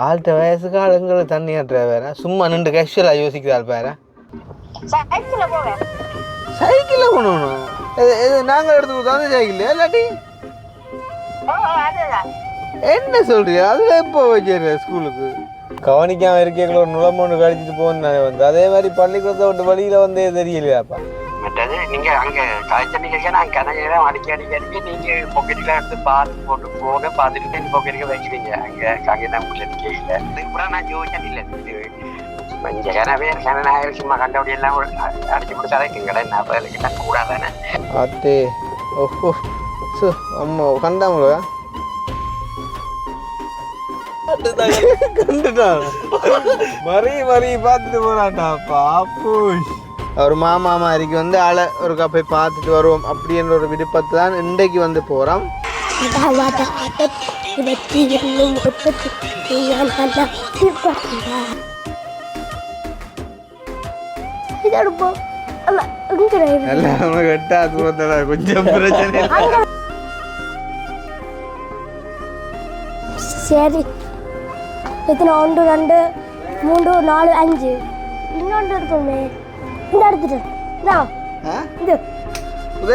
ஆள்கிட்ட வயசுக்கு ஆளுங்களுக்கு தண்ணி ஆட்டுற வேற சும்மா நின்று கேஷுவலாக யோசிக்கிறாள் பேர சைக்கிளில் கொண்டு இது நாங்கள் எடுத்து கொடுத்தா சைக்கிள் இல்லாட்டி என்ன சொல்றியா அதுல எப்போ வச்சிருக்க ஸ்கூலுக்கு கவனிக்காம இருக்கீங்களோ ஒரு நுழம்பொண்டு கழிச்சிட்டு போனானே வந்து அதே மாதிரி பள்ளிக்கூடத்தை விட்டு வழியில வந்தே தெரியலையாப்பா மற்றது நீங்க அங்க காய்ச்சல் நான் கணக்கெல்லாம் அடிக்க நீங்க பொக்கெட்ல எடுத்து பார்த்து போட்டு போக பார்த்துட்டு பொக்கெட்டுக்கு வைக்கிறீங்க அங்கே தான் உங்களுக்கு இல்லை இதுக்கு கூட நான் யோசிச்சது இல்லை இங்க கனவே கனநாயகர் சும்மா கண்டபடி எல்லாம் அடிச்சு கொடுத்து அதைக்குங்களே நான் கிட்ட கூடாதானே அத்தே ஓஹோ சோ அம்மா கண்டாமலா கண்டுட்டான் மறி பார்த்துட்டு போறான்டா பாப்பூஷ் அவர் மாமா மாதிரிக்கு வந்து ஆளை ஒரு கப்பை பார்த்துட்டு வருவோம் அப்படின்ற ஒரு விருப்பத்தை தான் இன்றைக்கு வந்து போகிறோம். கொஞ்சம் பிரச்சனை சரி எத்தனை 1 2 3 4 5 இன்னொன்று எடுத்தோமே இந்த எடுத்துட்டேன் இது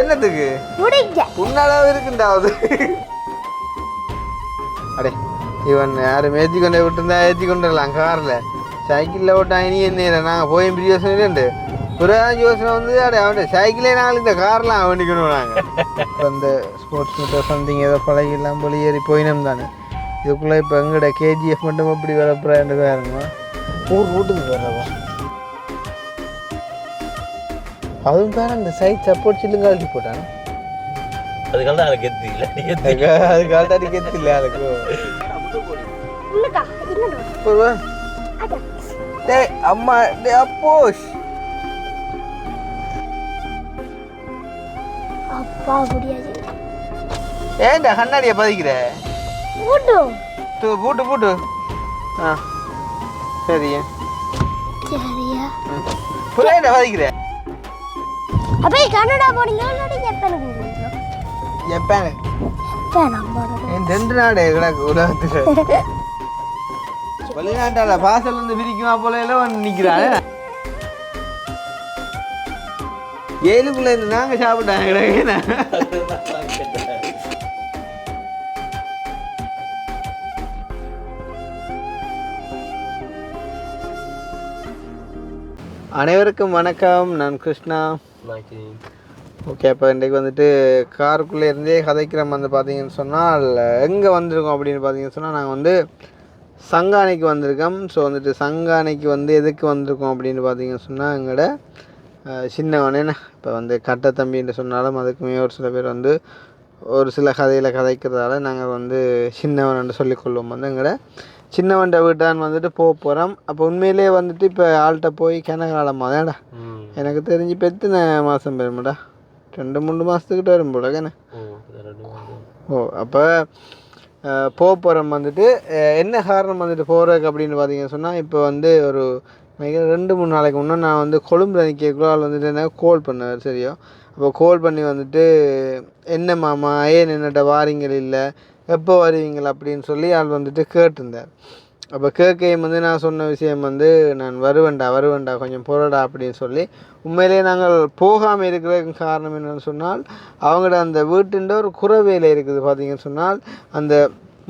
என்னத்துக்கு உன்னாலாவது இருக்குண்டாவது அடே இவன் யாரும் ஏற்றி கொண்டே விட்டுருந்தா ஏற்றி கொண்டுடலாம் காரில் சைக்கிளில் விட்டா இனி என்ன நாங்கள் போய் இப்படி யோசனை இல்லைண்டு ஒரு 5 யோசனை வந்து அடே அவன் சைக்கிளே நாங்கள் இந்த கார்லாம் வேண்டிக்கணும் நாங்கள் இப்போ இந்த ஸ்போர்ட்ஸ் மீட்டர் சம்திங் ஏதோ பழகிலாம் வெளியேறி போயினோம் தானே இதுக்குள்ளே இப்போ எங்கட கேஜிஎஃப் மட்டும் எப்படி வரப்புறான்னு வேறுங்களா ஊர் வீட்டுக்கு வேறவா அதுவும் தானே இந்த சைட் சப்போர்ட் சில்லுங்க அழுத்தி போட்டானே அதுக்காக அதுக்கு எத்து இல்லை அதுக்காக அதுக்கு எத்து இல்லை அதுக்கு அம்மா அப்போஷ் அப்பா முடியாது ஏன்டா கண்ணாடியை பதிக்கிற பூட்டு பூட்டு ஆ சரியா சரியா புரியல பதிக்கிற அப்போ கனடா போறீங்க இல்லாட்டி ஜப்பான் போறீங்க ஜப்பான் ஜப்பான் 2 நாடு கிடக்கு உலகத்துல வெளிநாட்டால பாசல் வந்து பிரிக்குமா போல எல்லாம் நிக்கிறாங்க 7க்குள்ள இருந்து நாங்க சாப்பிட்டாங்க கிடக்கு அனைவருக்கும் வணக்கம். நான் கிருஷ்ணா. ஓகே, அப்போ இன்றைக்கு வந்துட்டு காருக்குள்ளே இருந்தே கதைக்கிறோம். வந்து பார்த்தீங்கன்னு சொன்னால் எங்கே வந்திருக்கோம் அப்படின்னு பார்த்தீங்கன்னு சொன்னால் நாங்கள் வந்து சங்கானைக்கு வந்திருக்கோம். ஸோ வந்துட்டு சங்கானைக்கு வந்து எதுக்கு வந்திருக்கோம் அப்படின்னு பார்த்தீங்கன்னு சொன்னால் எங்களோட சின்னவனேன்னு இப்போ வந்து கட்ட தம்பின்னு சொன்னாலும் அதுக்குமே ஒரு சில பேர் வந்து ஒரு சில கதையில் கதைக்கிறதால நாங்கள் வந்து சின்னவன் சொல்லிக்கொள்வோம். வந்து எங்களோட சின்னவன்ட வீட்டான் வந்துட்டு போகிறோம். அப்போ உண்மையிலே வந்துட்டு இப்போ ஆள்கிட்ட போய் கிணக்காலமாக தான்டா எனக்கு தெரிஞ்சு இப்போ எத்தனை மாதம் பெருமாடா 2-3 மாதத்துக்கிட்ட வரும் போல கேண்ணே. அப்போ போகிறோம். வந்துட்டு என்ன காரணம் வந்துட்டு போகிறதுக்கு அப்படின்னு பார்த்தீங்கன்னு சொன்னால் இப்போ வந்து ஒரு 2-3 நாளைக்கு முன்னே நான் வந்து கொழும்புல நிற்கக்குள்ள ஆள் வந்துட்டு என்ன கால் பண்ணார். சரியோ, அப்போ கால் பண்ணி வந்துட்டு என்ன மாமா ஏன் என்னட்ட வாரீங்கள் இல்லை எப்போ வருவீங்களா அப்படின்னு சொல்லி ஆள் வந்துட்டு கேட்டிருந்தார். அப்போ கேட்கையும் வந்து நான் சொன்ன விஷயம் வந்து நான் வருவேண்டா கொஞ்சம் போறடா அப்படின்னு சொல்லி உண்மையிலேயே நாங்கள் போகாமல் இருக்கிறதுக்கு காரணம் என்னென்னு சொன்னால் அவங்களோட அந்த வீட்டுன்ற ஒரு குறை வேலை இருக்குது. பார்த்தீங்கன்னு சொன்னால் அந்த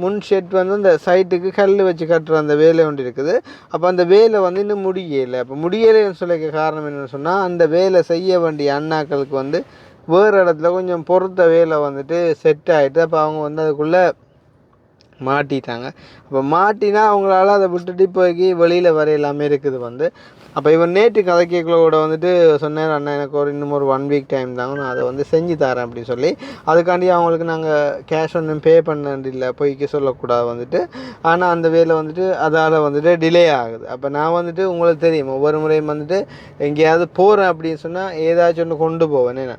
முன் ஷெட் வந்து அந்த சைட்டுக்கு கல் வச்சு கட்டுற அந்த வேலை ஒன்று இருக்குது. அப்போ அந்த வேலை வந்து இன்னும் முடியலை. அப்போ முடியலைன்னு சொல்லிக்க காரணம் என்னென்னு சொன்னால் அந்த வேலை செய்ய வேண்டிய அண்ணாக்களுக்கு வந்து வேறு இடத்துல கொஞ்சம் பொறுத்த வேலை வந்துட்டு செட் ஆகிட்டு அப்போ அவங்க வந்து அதுக்குள்ளே மாட்டிட்டாங்க. அப்போ மாட்டினா அவங்களால அதை விட்டுட்டு இப்போக்கி வெளியில் வர எல்லாமே இருக்குது வந்து. அப்போ இவன் நேற்று கதைக்கோட வந்துட்டு சொன்னேன், அண்ணா எனக்கு இன்னும் ஒரு 1 வீக் டைம் தாங்க, நான் அதை வந்து செஞ்சு தரேன் அப்படின்னு சொல்லி. அதுக்காண்டி அவங்களுக்கு நாங்கள் கேஷ் ஒன்றும் பே பண்ணதில்லை, போய்க்க சொல்லக்கூடாது வந்துட்டு. ஆனால் அந்த வேலை வந்துட்டு அதால் வந்துட்டு டிலே ஆகுது. அப்போ நான் வந்துட்டு உங்களுக்கு தெரியும் ஒவ்வொரு முறையும் வந்துட்டு எங்கேயாவது போகிறேன் அப்படின்னு சொன்னால் ஏதாச்சும் ஒன்று கொண்டு போவேன். என்ன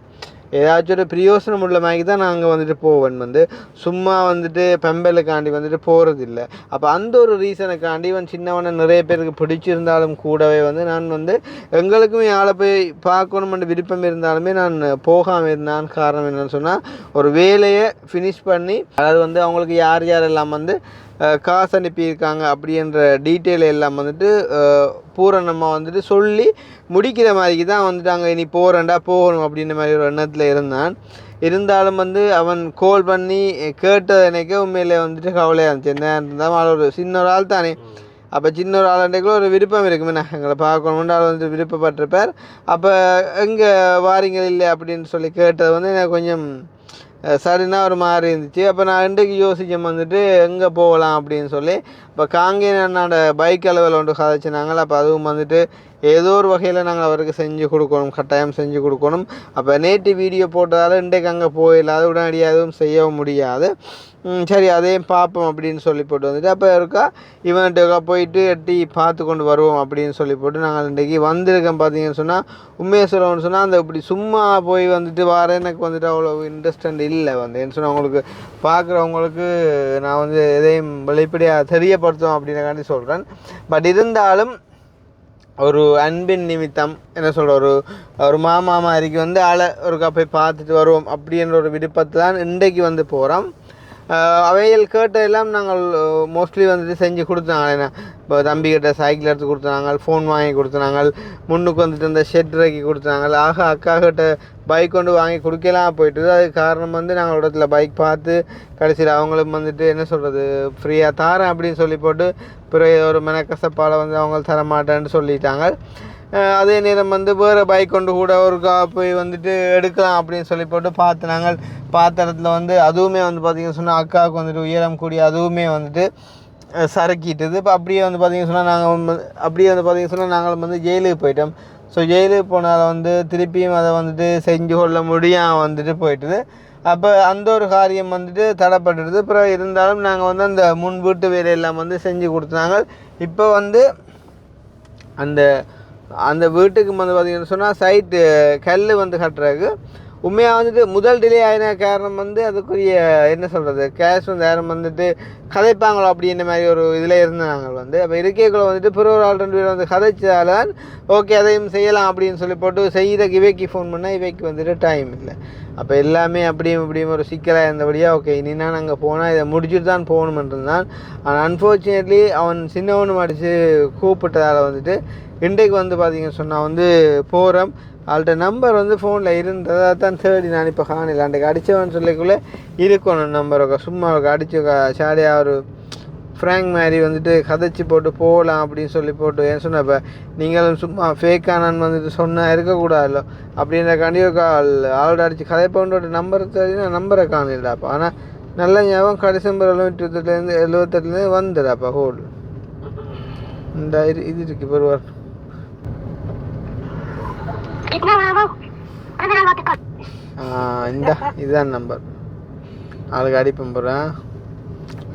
ஏதாச்சும் ஒரு பிரயோசனம் உள்ள மாதிரி தான் நாங்கள் வந்துட்டு போவேன். வந்து சும்மா வந்துட்டு பெம்பலுக்காண்டி வந்துட்டு போகிறதில்ல. அப்போ அந்த ஒரு ரீசனுக்காண்டி இவன் சின்னவனை நிறைய பேருக்கு பிடிச்சிருந்தாலும் கூடவே வந்து நான் வந்து எங்களுக்குமே ஆளை போய் பார்க்கணுமென்ற விருப்பம் இருந்தாலுமே நான் போகாமல் இருந்தான். காரணம் என்னென்னு சொன்னால் ஒரு வேலையை ஃபினிஷ் பண்ணி அதாவது வந்து அவங்களுக்கு யாரெல்லாம் வந்து காசு அனுப்பியிருக்காங்க அப்படின்ற டீட்டெயில் எல்லாம் வந்துட்டு பூரணமாக வந்துட்டு சொல்லி முடிக்கிற மாதிரிக்கு தான் வந்துட்டு அங்கே இனி போகிறேன்டா போகணும் அப்படின்ற மாதிரி ஒரு எண்ணத்தில் இருந்தாலும் வந்து அவன் கால் பண்ணி கேட்டது எனக்கே உண்மையிலே வந்துட்டு கவலையாக இருந்துச்சு. என்ன இருந்தாலும் அவள் ஒரு சின்ன ஒரு ஆள் தானே. அப்போ சின்ன ஒரு ஆளுன்றக்குள்ள ஒரு விருப்பம் இருக்குமே, எங்களை பார்க்கணும்னு ஆள் வந்து விருப்பப்பட்டிருப்பார். அப்போ எங்கே வாரீங்கள் இல்லை அப்படின்னு சொல்லி கேட்டது வந்து எனக்கு கொஞ்சம் சடனாக ஒரு மாதிரி இருந்துச்சு. அப்போ நான் இன்றைக்கு யோசிச்சேன் வந்துட்டு எங்கே போகலாம் அப்படின்னு சொல்லி. இப்போ காங்கேயனோட பைக் அளவில் ஒன்று கதைச்சினாங்களே. அப்போ அதுவும் வந்துட்டு ஏதோ ஒரு வகையில் நாங்கள் அவருக்கு செஞ்சு கொடுக்கணும், கட்டாயம் செஞ்சு கொடுக்கணும். அப்போ நேற்று வீடியோ போட்டதால் இன்றைக்கு அங்கே போயிடலாது, உடனடியாக எதுவும் செய்யவும் முடியாது. சரி அதையும் பார்ப்போம் அப்படின்னு சொல்லி போட்டு வந்துட்டு அப்போ இருக்கா இவன்ட்டுக்கா போயிட்டு எட்டி பார்த்து கொண்டு வருவோம் அப்படின்னு சொல்லி போட்டு நாங்கள் இன்றைக்கி வந்திருக்கேன். பார்த்தீங்கன்னு சொன்னால் உண்மையை சொல்லணும்னு சொன்னால் அந்த இப்படி சும்மா போய் வந்துட்டு வர எனக்கு வந்துட்டு அவ்வளோ இன்ட்ரெஸ்ட் இல்லை வந்து என்ன சொன்னால் அவங்களுக்கு பார்க்குறவங்களுக்கு நான் வந்து எதையும் வெளிப்படையாக தெரியப்படுத்துவோம் அப்படின்னக்காண்டி சொல்கிறேன். பட் இருந்தாலும் ஒரு அன்பின் நிமித்தம் என்ன சொல்கிற ஒரு மாமா மாதிரிக்கு வந்து ஆளை ஒருக்கா போய் பார்த்துட்டு வருவோம் அப்படின்ற ஒரு விருப்பத்தை தான் இன்றைக்கு வந்து போகிறோம். அவைகள் கேட்டதெல்லாம் நாங்கள் மோஸ்ட்லி வந்துட்டு செஞ்சு கொடுத்தாங்க. என்ன இப்போ தம்பிக்கிட்ட சைக்கிள் எடுத்து கொடுத்தாங்க, ஃபோன் வாங்கி கொடுத்தாங்க, முன்னுக்கு வந்துட்டு இந்த ஷெட் இறக்கி கொடுத்தாங்க. அக்கா கிட்ட பைக் கொண்டு வாங்கி கொடுக்கலாம் போயிட்டு. அதுக்கு காரணம் வந்து நாங்கள் இடத்துல பைக் பார்த்து கடைசியில் அவங்களும் வந்துட்டு என்ன சொல்கிறது ஃப்ரீயாக தாரேன் அப்படின்னு சொல்லி போட்டு பிறகு ஒரு மெனக்கசப்பால் வந்து அவங்க தரமாட்டேன்னு சொல்லிட்டாங்க. அதே நேரம் வந்து வேறு பைக் கொண்டு கூட ஒரு போய் வந்துட்டு எடுக்கலாம் அப்படின்னு சொல்லி போட்டு பார்த்த இடத்துல வந்து அதுவுமே வந்து பார்த்திங்கன்னு சொன்னால் அக்காவுக்கு வந்துட்டு உயரம் கூடிய அதுவுமே வந்துட்டு சறுக்கிட்டுது. இப்போ அப்படியே வந்து பார்த்திங்கன்னு சொன்னால் நாங்கள் வந்து ஜெயிலுக்கு போயிட்டோம். ஸோ ஜெயிலுக்கு போனால் வந்து திருப்பியும் அதை வந்துட்டு செஞ்சு கொள்ள முடியாமல் வந்துட்டு போயிட்டுது. அப்போ அந்த ஒரு காரியம் வந்துட்டு தடைப்பட்டுடுது. அப்புறம் இருந்தாலும் நாங்கள் வந்து அந்த முன் வீட்டு வேலையெல்லாம் வந்து செஞ்சு கொடுத்தாங்க. இப்போ வந்து அந்த வீட்டுக்கு வந்து பார்த்திங்கன்னு சொன்னால் சைட்டு கல் வந்து கட்டுறதுக்கு உண்மையாக வந்துட்டு முதல் டிலே ஆகின காரணம் வந்து அதுக்குரிய என்ன சொல்கிறது கேஷ் வந்து யாரும் வந்துட்டு கதைப்பாங்களோ அப்படின்ற மாதிரி ஒரு இதில் இருந்தாங்க வந்து. அப்போ இருக்கைக்குள்ள வந்துட்டு பிற ஒரு ஆள் 2 பேர் வந்து கதைச்சால ஓகே அதையும் செய்யலாம் அப்படின்னு சொல்லி போட்டு செய்கிறக்கு இவைக்கு ஃபோன் பண்ணால் இவைக்கு வந்துட்டு டைம் இல்லை. அப்போ எல்லாமே அப்படியும் ஒரு சிக்கலாக இருந்தபடியாக ஓகே இனி நான் அங்கே போனால் இதை முடிச்சுட்டு தான் போகணுமென்றிருந்தான். ஆனால் அன்ஃபார்ச்சுனேட்லி அவன் சின்னவனு அடித்து கூப்பிட்டதால் வந்துட்டு இன்றைக்கு வந்து பார்த்திங்கன்னு சொன்னால் வந்து போகிறோம். அவள்கிட்ட நம்பர் வந்து ஃபோனில் இருந்ததை தான் தேடி நான் இப்போ காணல. அன்றைக்கு அடித்தவன் சொல்லிக்குள்ளே இருக்கணும் நம்பர் சும்மா அடித்து சாடியாக ஒரு ஃப்ராங்க் மாதிரி வந்துட்டு கதைச்சி போட்டு போகலாம் அப்படின்னு சொல்லி போட்டு ஏன் சொன்ன இப்போ நீங்களும் சும்மா ஃபேக்கானான்னு வந்துட்டு சொன்னால் இருக்கக்கூடாதுல்ல அப்படின்றக்காண்டி ஒரு ஆளோட அடித்து கதைப்போன்ற நம்பரை தேடினா நம்பரை காணலாப்பா. ஆனால் நல்ல ஞாபகம் டிசம்பர் 78 வந்துடாப்பா ஹோல் இந்த இது இருக்கு பெருவார் இதுதான் நம்பர். ஆளுக்கு அடிப்பேன் போகிறேன்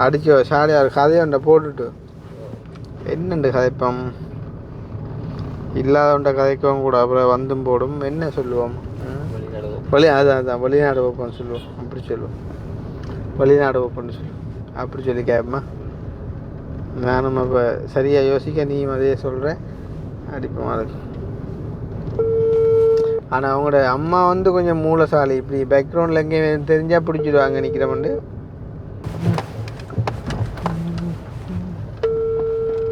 அடிச்சோ சாலியார் கதையொன்றை போட்டுட்டு என்னண்டு கதைப்போம் இல்லாதவன்ட்ட கதைக்கவும் கூட அப்புறம் வந்தும் போடும் என்ன சொல்லுவோம் அதான் வெளிநாடு வைப்போம்னு சொல்லுவோம். அப்படி சொல்லுவோம் வெளிநாடு வைப்போம்னு சொல்லுவோம் அப்படி சொல்லி கேட்போமா. நானும் இப்போ சரியாக யோசிக்க நீ அதையே சொல்கிறேன் அடிப்போம் அதுக்கு. ஆனால் அவங்களோட அம்மா வந்து கொஞ்சம் மூலசாலி இப்படி பேக்ரவுண்டில் எங்கேயும் தெரிஞ்சால் பிடிச்சிடுவாங்க நிற்கிறவண்டு.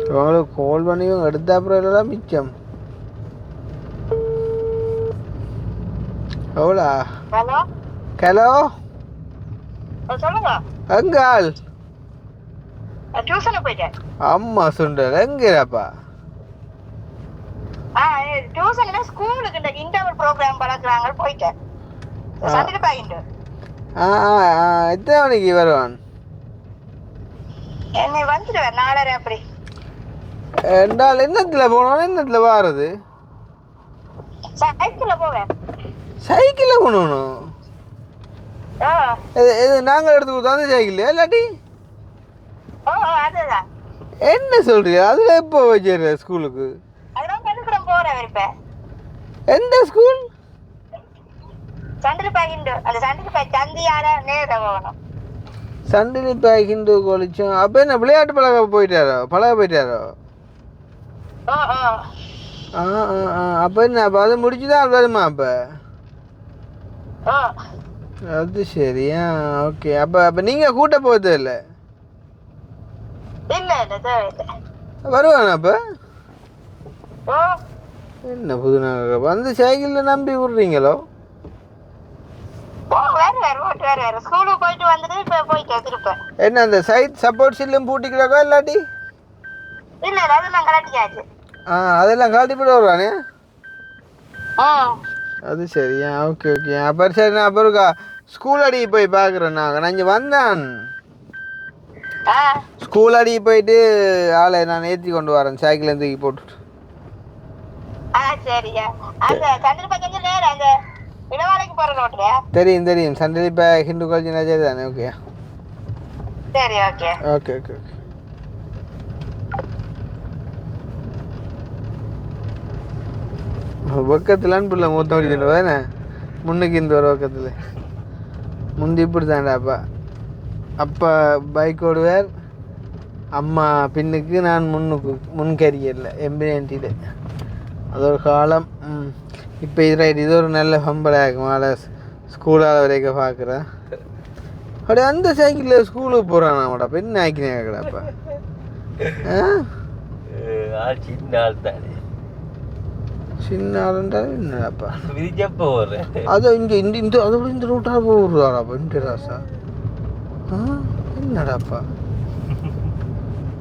அவங்களுக்கு கால் பண்ணி எடுத்த அப்புறம் எல்லாம் மிச்சம் எவ்வளோ ஹலோ எங்கால் அம்மா சுண்டல் எங்கிறாப்பா டியூஷன்ல ஸ்கூலுக்கு இந்த இன்டர்வல் ப்ரோக்ராம் பழக்குறாங்க போயிட்டேன். சண்டே பாயிண்ட் எத்தனை மணிக்கு வருவான்? என்னை வந்துடுவேன் 4:30 அப்படி. என்றால் என்னத்துல போனோம் என்னத்துல வாரது? சைக்கிள்ல போவேன். சைக்கிள்ல போகணும்? இது நாங்கள் எடுத்து கொடுத்தா சைக்கிள் இல்லாட்டி அதுதான் என்ன சொல்றீங்க? அதுல எப்போ வச்சிருக்க ஸ்கூலுக்கு? எந்த ஸ்கூல்? சண்டிலி பாய்கிண்டு கொலிச்சோம். அப்போ என்ன விளையாட்டு பழக போயிட்டாரோ? அப்போ என்ன அப்போ அது முடிச்சுதான் வருமா? அப்போ அது சரியா ஓகே. அப்போ நீங்கள் கூட்ட போகிறது இல்லை? இல்ல இல்ல தேவையில்லை. வருவானா அப்போ? ஓ என்ன புது நகை வந்து சைக்கிளில் நம்பி விட்றீங்களோ? ஓ வேறு ஓட்டு வேறு ஸ்கூலுக்கு போயிட்டு வந்துட்டு இப்போ போயிட்டேன் திருப்ப. என்ன அந்த சைட் சப்போர்ட் சில்லும் பூட்டிக்கிறாக்கா இல்லாட்டி? இல்ல இல்ல அதெல்லாம் கலட்டியாச்சு. அதெல்லாம் கழட்டி போட்டு வருவானே. ம் அது சரியா, ஓகே ஓகே. அப்புறம் சரி, நான் அப்புறம் ஸ்கூல் அடி போய் பார்க்குறேன். நான் இங்கே வந்தேன், ஆ ஸ்கூல் அடி போயிட்டு ஆளை நான் ஏற்றி கொண்டு வரேன் சைக்கிள் தூக்கி போட்டுட்டு. ஆ சரியா. அந்த சந்திர பக்கம் நேரம் அந்த இடவாளைக்கு போகிற ரோட்லையா? தெரியும் தெரியும், சண்டை இப்போ ஹிந்து காலேஜ் சரி தானே. ஓகே சரி ஓகே ஓகே ஓகே ஓகே. பக்கத்துலான்னு பிள்ளை மூத்த முடிச்சுட்டு தானே முன்னுக்கு இந்த ஒரு பக்கத்தில் முந்தி இப்படி தாண்டா. அப்பா பைக் ஓடுவார், அம்மா பின்னுக்கு, நான் முன்கறியல எம்பினேன்ட்டில். அது ஒரு காலம். இப்போ இது ஒரு நல்ல ஹம்பலாக இருக்கும். ஆளை ஸ்கூலால் வரைக்கும் பார்க்குறேன். அப்படியே அந்த சைக்கிளில் ஸ்கூலுக்கு போகிறான். நம்மடா பெண் ஆக்கினாக்கடாப்பா. சின்ன ஆள் தானே, சின்ன ஆளுன்றாலும் என்னடாப்பா விரிச்சப்போ வர்றேன். அதை இங்கே இந்த அதை விட இந்த ரூட்டாக போடுறாடாப்பா இந்த ராசா. என்னடாப்பா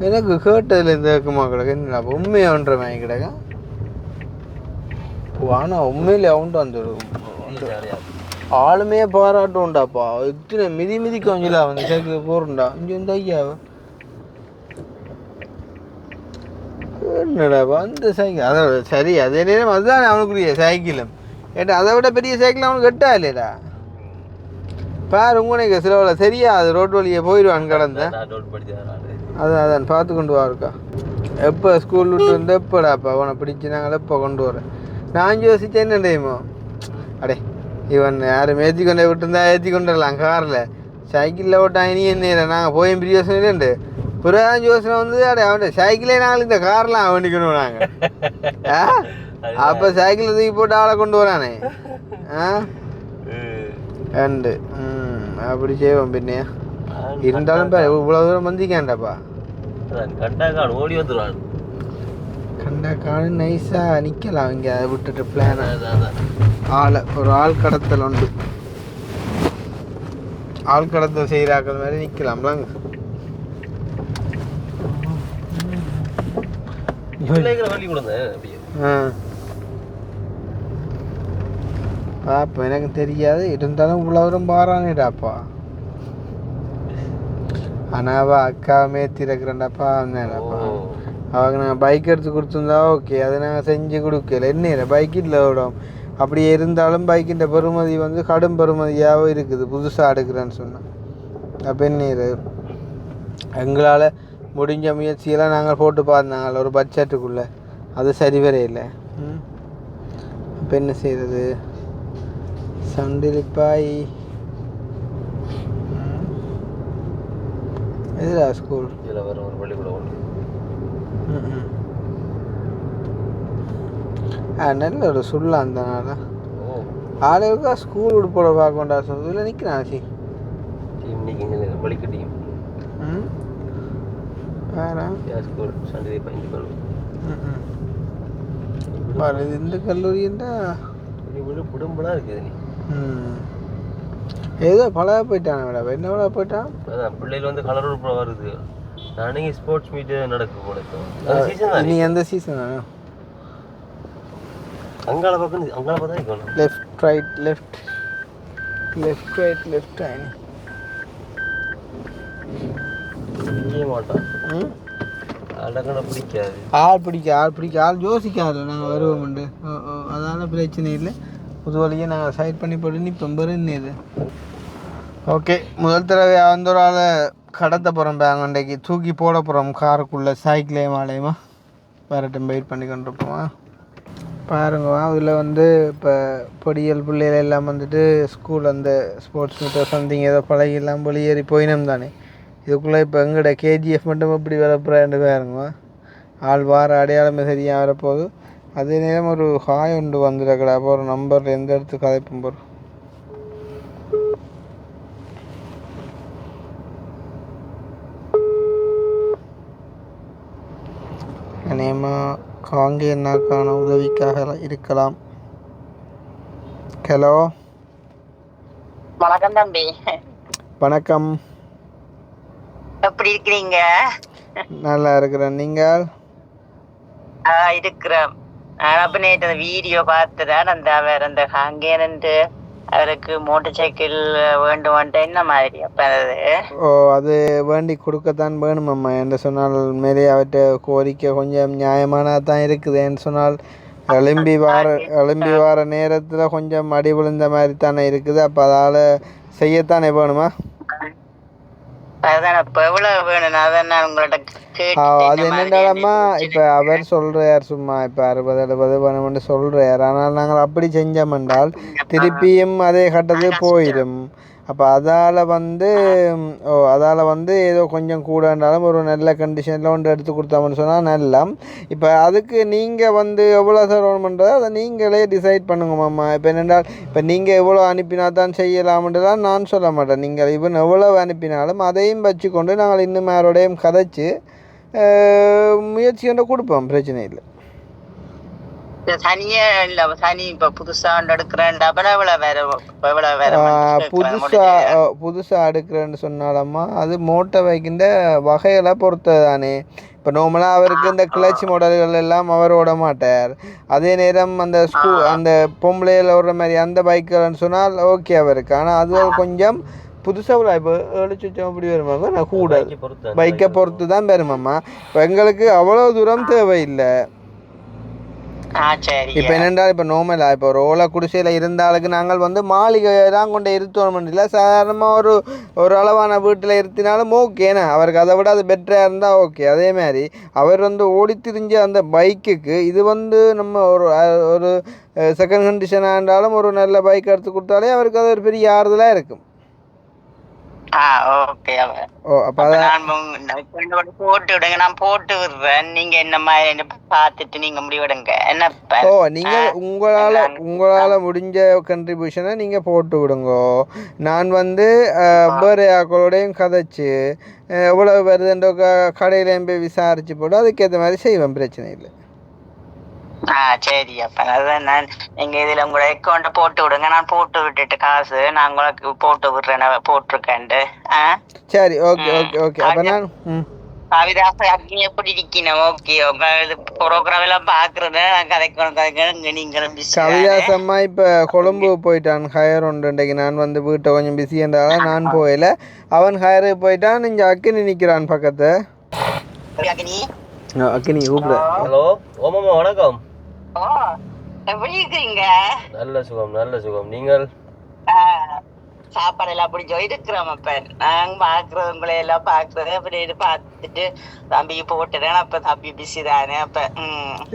எனக்கு கேட்டதில் இந்த இருக்குமா கிடக்கு. என்னடாப்பா உண்மையான்ற மாதிரி கிடக்க. ஆனால் உண்மையிலே அவன்ட்டு அந்த ஆளுமே பாராட்டும்டாப்பா. இத்தனை மிதி கொஞ்சம் வந்து சைக்கிள் போகிறோம்டா. இங்கே வந்து ஐயாவை என்னடாப்பா அந்த சைக்கிள். அதோட சரி, அதே நேரம் அதுதான் அவனுக்குரிய சைக்கிளும். ஏட்டா அதை விட பெரிய சைக்கிள் அவனுக்கு கட்டா இல்லைடா. பாரு உங்கனைக்கு சிலவில் சரியா அது ரோட் வழியை போயிடுவான் கடந்தேன். அதான் பார்த்து கொண்டு வாருக்கா. எப்போ ஸ்கூல் விட்டு வந்து எப்போடாப்பா அவனை பிடிச்சி நாங்கள் எப்போ கொண்டு வரேன். நான் யோசித்தேன் என்ன டைமோ, அடே இவன் யாரும் ஏற்றி கொண்டே விட்டுருந்தா ஏற்றி கொண்டு வரலாம் காரில். சைக்கிளில் ஓட்டான் இனி என்ன நாங்கள் போய் பிரியோசனம் இல்லைண்டு புறாஞ்சி யோசனை வந்து அடே அவன் சைக்கிளே நாங்கள் இந்த கார்லாம் வேண்டிக்கணும் நாங்கள். அப்போ சைக்கிளில் தூக்கி போட்டு ஆளை கொண்டு வரானே. அண்டு அப்படி செய்வோம். பின்னே இருந்தாலும் இவ்வளோ தூரம் வந்திக்காண்டாப்பா. ஓடி வந்துடுவான். கண்டாக்கானு நைஸாக நிற்கலாம் இங்கே. அதை விட்டுட்டு பிளான் ஆளை ஒரு ஆள் கடத்தல் உண்டு. ஆள் கடத்தல் செய்கிறாக்கள் மாதிரி நிற்கலாம்லாங்க. பாப்பா எனக்கு தெரியாது, இருந்தாலும் இவ்வளோ தூரம் பாரானேடாப்பா. ஆனால் அவள் அக்காவை மேத்திருக்கிறேன்டாப்பா. வந்தேன்டாப்பா அவங்க நாங்கள் பைக் எடுத்து கொடுத்துருந்தா ஓகே, அதை நாங்கள் செஞ்சு கொடுக்கல. என்ன பைக் இல்லை விடும். அப்படியே இருந்தாலும் பைக்கின்ற பெறுமதி வந்து கடும் பெறுமதியாகவும் இருக்குது புதுசாக எடுக்கிறேன்னு சொன்னேன். அப்போ என்ன எங்களால் முடிஞ்ச முயற்சியெல்லாம் நாங்கள் போட்டு பார்த்தாங்க ஒரு பட்ஜெட்டுக்குள்ளே. அது சரி வரையில்லை. இப்போ என்ன செய்கிறது? சண்டிலிப்பாய் எதுடா ஸ்கூல் இதில் வர ஒரு பள்ளிக்கூடம் உண்டு. நல்ல ஒரு சுல்லா அந்தனால ஆளுக்கா ஸ்கூல் உடுப்போட பார்க்கண்டா இதில் நிற்கிறான். சி இன்னைக்கு பள்ளிக்கு டீம் ஸ்கூல் சண்டே பயந்து இந்த கல்லூரிண்டா குடும்பலாம் இருக்குது. நீ ஏதோ பழைய போயிட்டான் மேடம். என்ன விட போயிட்டான்? அதான் பிள்ளைகள் வந்து கலர் உறுப்பு வருது. நானே ஸ்போர்ட்ஸ் மீட் நடக்க போல. நீ எந்த சீசன்? அங்கால பக்கம் அங்கால பார்த்தா இருக்கணும். Left right left left right left right செய்ய மாட்டான். அழகான பிடிக்காது. ஆள் பிடிக்க ஆள் யோசிக்காது. நாங்கள் வருவோம் உண்டு. அதனால் பிரச்சனை இல்லை. புது வழியை நாங்கள் சைட் பண்ணி போட்டு நிற்போம். பெருன்னு ஓகே. முதல் தடவை அந்த ஒரு ஆளை கடத்த போகிறோம். பேங்கண்டைக்கு தூக்கி போட போகிறோம் காருக்குள்ளே. சைக்கிளையும் ஆலையுமா வரட்டும் வெயிட் பண்ணி கொண்டிருப்போமா. பாருங்கம்மா இதில் வந்து இப்போ பொடியல் பிள்ளைகள் எல்லாம் வந்துட்டு ஸ்கூல் அந்த ஸ்போர்ட்ஸ் மீட்டர் சம்திங் ஏதோ பழகெல்லாம் வெளியேறி போயினோம் தானே. இதுக்குள்ளே இப்போ எங்கள்ட கேஜிஎஃப் மட்டும் எப்படி வரப்போறான்னு பாருங்கம்மா. ஆள் வார அடையாளமே சரியாக வரப்போகுது. அதே நேரம் ஒரு ஹாய் ஒன்று வந்துடக்கடா. அப்போ ஒரு நம்பரில் எந்த இடத்துக்கு கதைப்பும் போகிறோம். அநேகமாக காங்கேயனாக்கான உதவிக்காக இருக்கலாம். ஹலோ, வணக்கம் தம்பி, வணக்கம். எப்படி இருக்கிறீங்க? நல்லா இருக்கிறேன். நீங்கள்? இருக்கிறேன். அப்ப நேற்று அந்த வீடியோ பார்த்துதான் அந்த அவர் அந்த காங்கேயன்ட்டு அவருக்கு மோட்டர் சைக்கிள் வேண்டுமான்ட்டு என்ன மாதிரி அப்ப அது? ஓ, அது வேண்டி கொடுக்கத்தான் வேணுமம்மா. என்று சொன்னால் மேலே அவற்ற கோரிக்கை கொஞ்சம் நியாயமானதாக தான் இருக்குதுன்னு சொன்னால் எழும்பி வார நேரத்தில் கொஞ்சம் அடி விழுந்த மாதிரி தானே இருக்குது. அப்போ அதால் செய்யத்தானே வேணுமா? அதான் இப்ப எவ்வளவு வேணும் அதான் நான் உங்கள்ட்ட அது என்னென்னாலம்மா இப்போ அவர் சொல்கிறார் சும்மா இப்போ 60-70 வேணும்னு சொல்கிறார். ஆனால் நாங்கள் அப்படி செஞ்சோம்ன்றால் திருப்பியும் அதே கட்டத்துக்கு போயிடும். அப்போ அதால் வந்து ஏதோ கொஞ்சம் கூடன்றாலும் ஒரு நல்ல கண்டிஷனில் ஒன்று எடுத்து கொடுத்தோம்னு சொன்னால் நல்லா. இப்போ அதுக்கு நீங்கள் வந்து எவ்வளோ தரணுன்றதை அதை நீங்களே டிசைட் பண்ணுங்கம்மா. இப்போ என்னென்றால் இப்போ நீங்கள் எவ்வளோ அனுப்பினா தான் செய்யலாம்ன்றதான் நான் சொல்ல மாட்டேன். நீங்கள் இவன் எவ்வளோ அனுப்பினாலும் அதையும் வச்சுக்கொண்டு நாங்கள் இன்னும் யாரோடையும் கதைச்சி முயற்சி கொண்டு கொடுப்போம். பிரச்சனை இல்லை. தனியே இல்ல தனி இப்ப புதுசா எடுக்கிறேன்டா புதுசா எடுக்கிறேன்னு சொன்னாலம்மா அது மோட்டர் வைக்கின்ற வகைகளை பொறுத்தது தானே. இப்போ நார்மலாக அவருக்கு இந்த கிளச் மாடல்கள் எல்லாம் அவர் ஓட மாட்டார். அதே நேரம் அந்த பொம்பளையில் ஓடுற மாதிரி அந்த பைக்குன்னு சொன்னால் ஓகே அவருக்கு. ஆனால் அது கொஞ்சம் புதுசாக இப்போ 7 லட்சம் அப்படி வருமாங்க. நான் கூட பைக்கை பொறுத்து தான் வருமாம்மா. இப்போ எங்களுக்கு அவ்வளோ தூரம் தேவையில்லை. இப்போ என்னென்றால் இப்போ நோமலாக இப்போ ஒரு ஓலை குடிசையில் இருந்தாலுக்கு நாங்கள் வந்து மாளிகை தான் கொண்டு இருத்தோம் இல்லை. சாதாரணமாக ஒரு அளவான வீட்டில் இருத்தினாலும் ஓகேண்ணா. அவருக்கு அதை விட அது பெட்டராக இருந்தால் ஓகே. அதே மாதிரி அவர் வந்து ஓடி திரிஞ்ச அந்த பைக்குக்கு இது வந்து நம்ம ஒரு செகண்ட் கண்டிஷனாக இருந்தாலும் ஒரு நல்ல பைக் எடுத்து கொடுத்தாலே அவருக்கு அது ஒரு பெரிய ஆறுதலாக இருக்கும். போட்டு விடுங்க, நான் போட்டு விடுறேன். நீங்க என்ன மாதிரி பார்த்துட்டு நீங்க முடிவெடுங்க. என்ன நீங்க உங்களால முடிஞ்ச கண்ட்ரிபியூஷனை நீங்க போட்டு விடுங்க. நான் வந்து வேறு ஆக்களோடையும் கதைச்சு எவ்வளவு வருதுன்ற கடையிலையும் போய் விசாரிச்சு போட்டு அதுக்கேற்ற மாதிரி செய்வேன். பிரச்சனை இல்லை. சரி, அப்ப அதான் நான் நீங்க இதுல உங்களோட அக்கௌண்ட்டை போட்டு விடுங்க. நான் போட்டு விட்டுட்டு காசு நான் உங்களுக்கு போட்டு விடுறேன் போட்டிருக்கேன். சரி, ஓகே ஓகே ஓகே. அப்ப நான் கவிதாசை அக்னி எப்படி இருக்கணும்? ஓகே, உங்க ப்ரோக்ராம் எல்லாம் பாக்குறத நான் கதைக்கணும். நீங்களும் கவிதாசம்மா இப்ப கொழும்பு போயிட்டான். ஹயர் ஒன்று இன்றைக்கு நான் வந்து வீட்டை கொஞ்சம் பிஸி என்றால நான் போயில. அவன் ஹயருக்கு போயிட்டான். இங்க அக்கினி நிக்கிறான் பக்கத்து. அக்கினி கூப்பிட. ஹலோ ஓமாமா, வணக்கம். எப்படி இருக்கீங்க? நல்ல சுகம். நீங்கள்? சாப்பாடு எல்லாம் பிடிச்சோ இருக்கிறோம். அப்ப நாங்க பாக்குறது உங்களை எல்லாம் பாக்குறது அப்படின்னு பார்த்துட்டு தம்பி போட்டுறேன். அப்ப தம்பி பிஸி தானே. அப்ப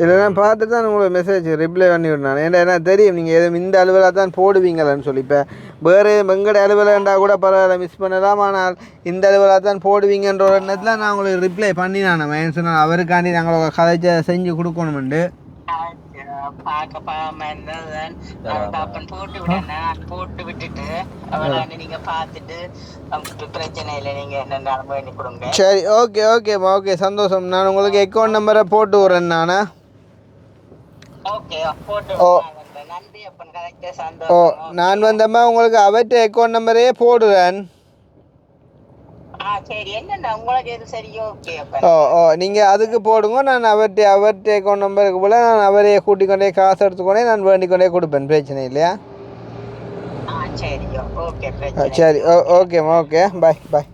இல்லை, நான் பார்த்துட்டு தான் உங்களுக்கு மெசேஜ் ரிப்ளை பண்ணி விடுறேன். ஏன்னா தெரியும் நீங்கள் எதுவும் இந்த அலுவலாக தான் போடுவீங்களான்னு சொல்லி. இப்போ வேறு வெங்கட அலுவலகண்டா கூட பரவாயில்ல, மிஸ் பண்ணலாம். ஆனால் இந்த அலுவலாக தான் போடுவீங்கன்ற ஒரு எண்ணத்தில் நான் உங்களுக்கு ரிப்ளை பண்ணி நான் சொன்னேன். அவருக்காண்டி நாங்கள் கதைச்ச செஞ்சு கொடுக்கணுமெண்டு போட்டு விட்டுட்டு அவளாண்டு நீங்க பாத்துட்டு பிரச்சனை இல்லை. நீங்க என்னென்ன வேண்டி கொடுங்க. சரி, ஓகே ஓகேம்மா. ஓகே, சந்தோஷம். நான் உங்களுக்கு அக்கௌண்ட் நம்பரை போட்டு விட்றேன். நானா நன்றி. அப்பன் கரெக்டா சந்தோஷம். நான் வந்தம்மா உங்களுக்கு அவற்றை அக்கௌண்ட் நம்பரே போடுறேன். நீங்கள் அதுக்கு போடுங்க. நான் அவர்கிட்ட அக்கௌண்ட் நம்பருக்கு போல நான் அவரையே கூட்டிக் கொண்டே காசு எடுத்துக்கொண்டே நான் வேண்டிக் கொண்டே கொடுப்பேன். பிரச்சனை இல்லையா? சரி, ஓகேம்மா. ஓகே, பாய். பாய்.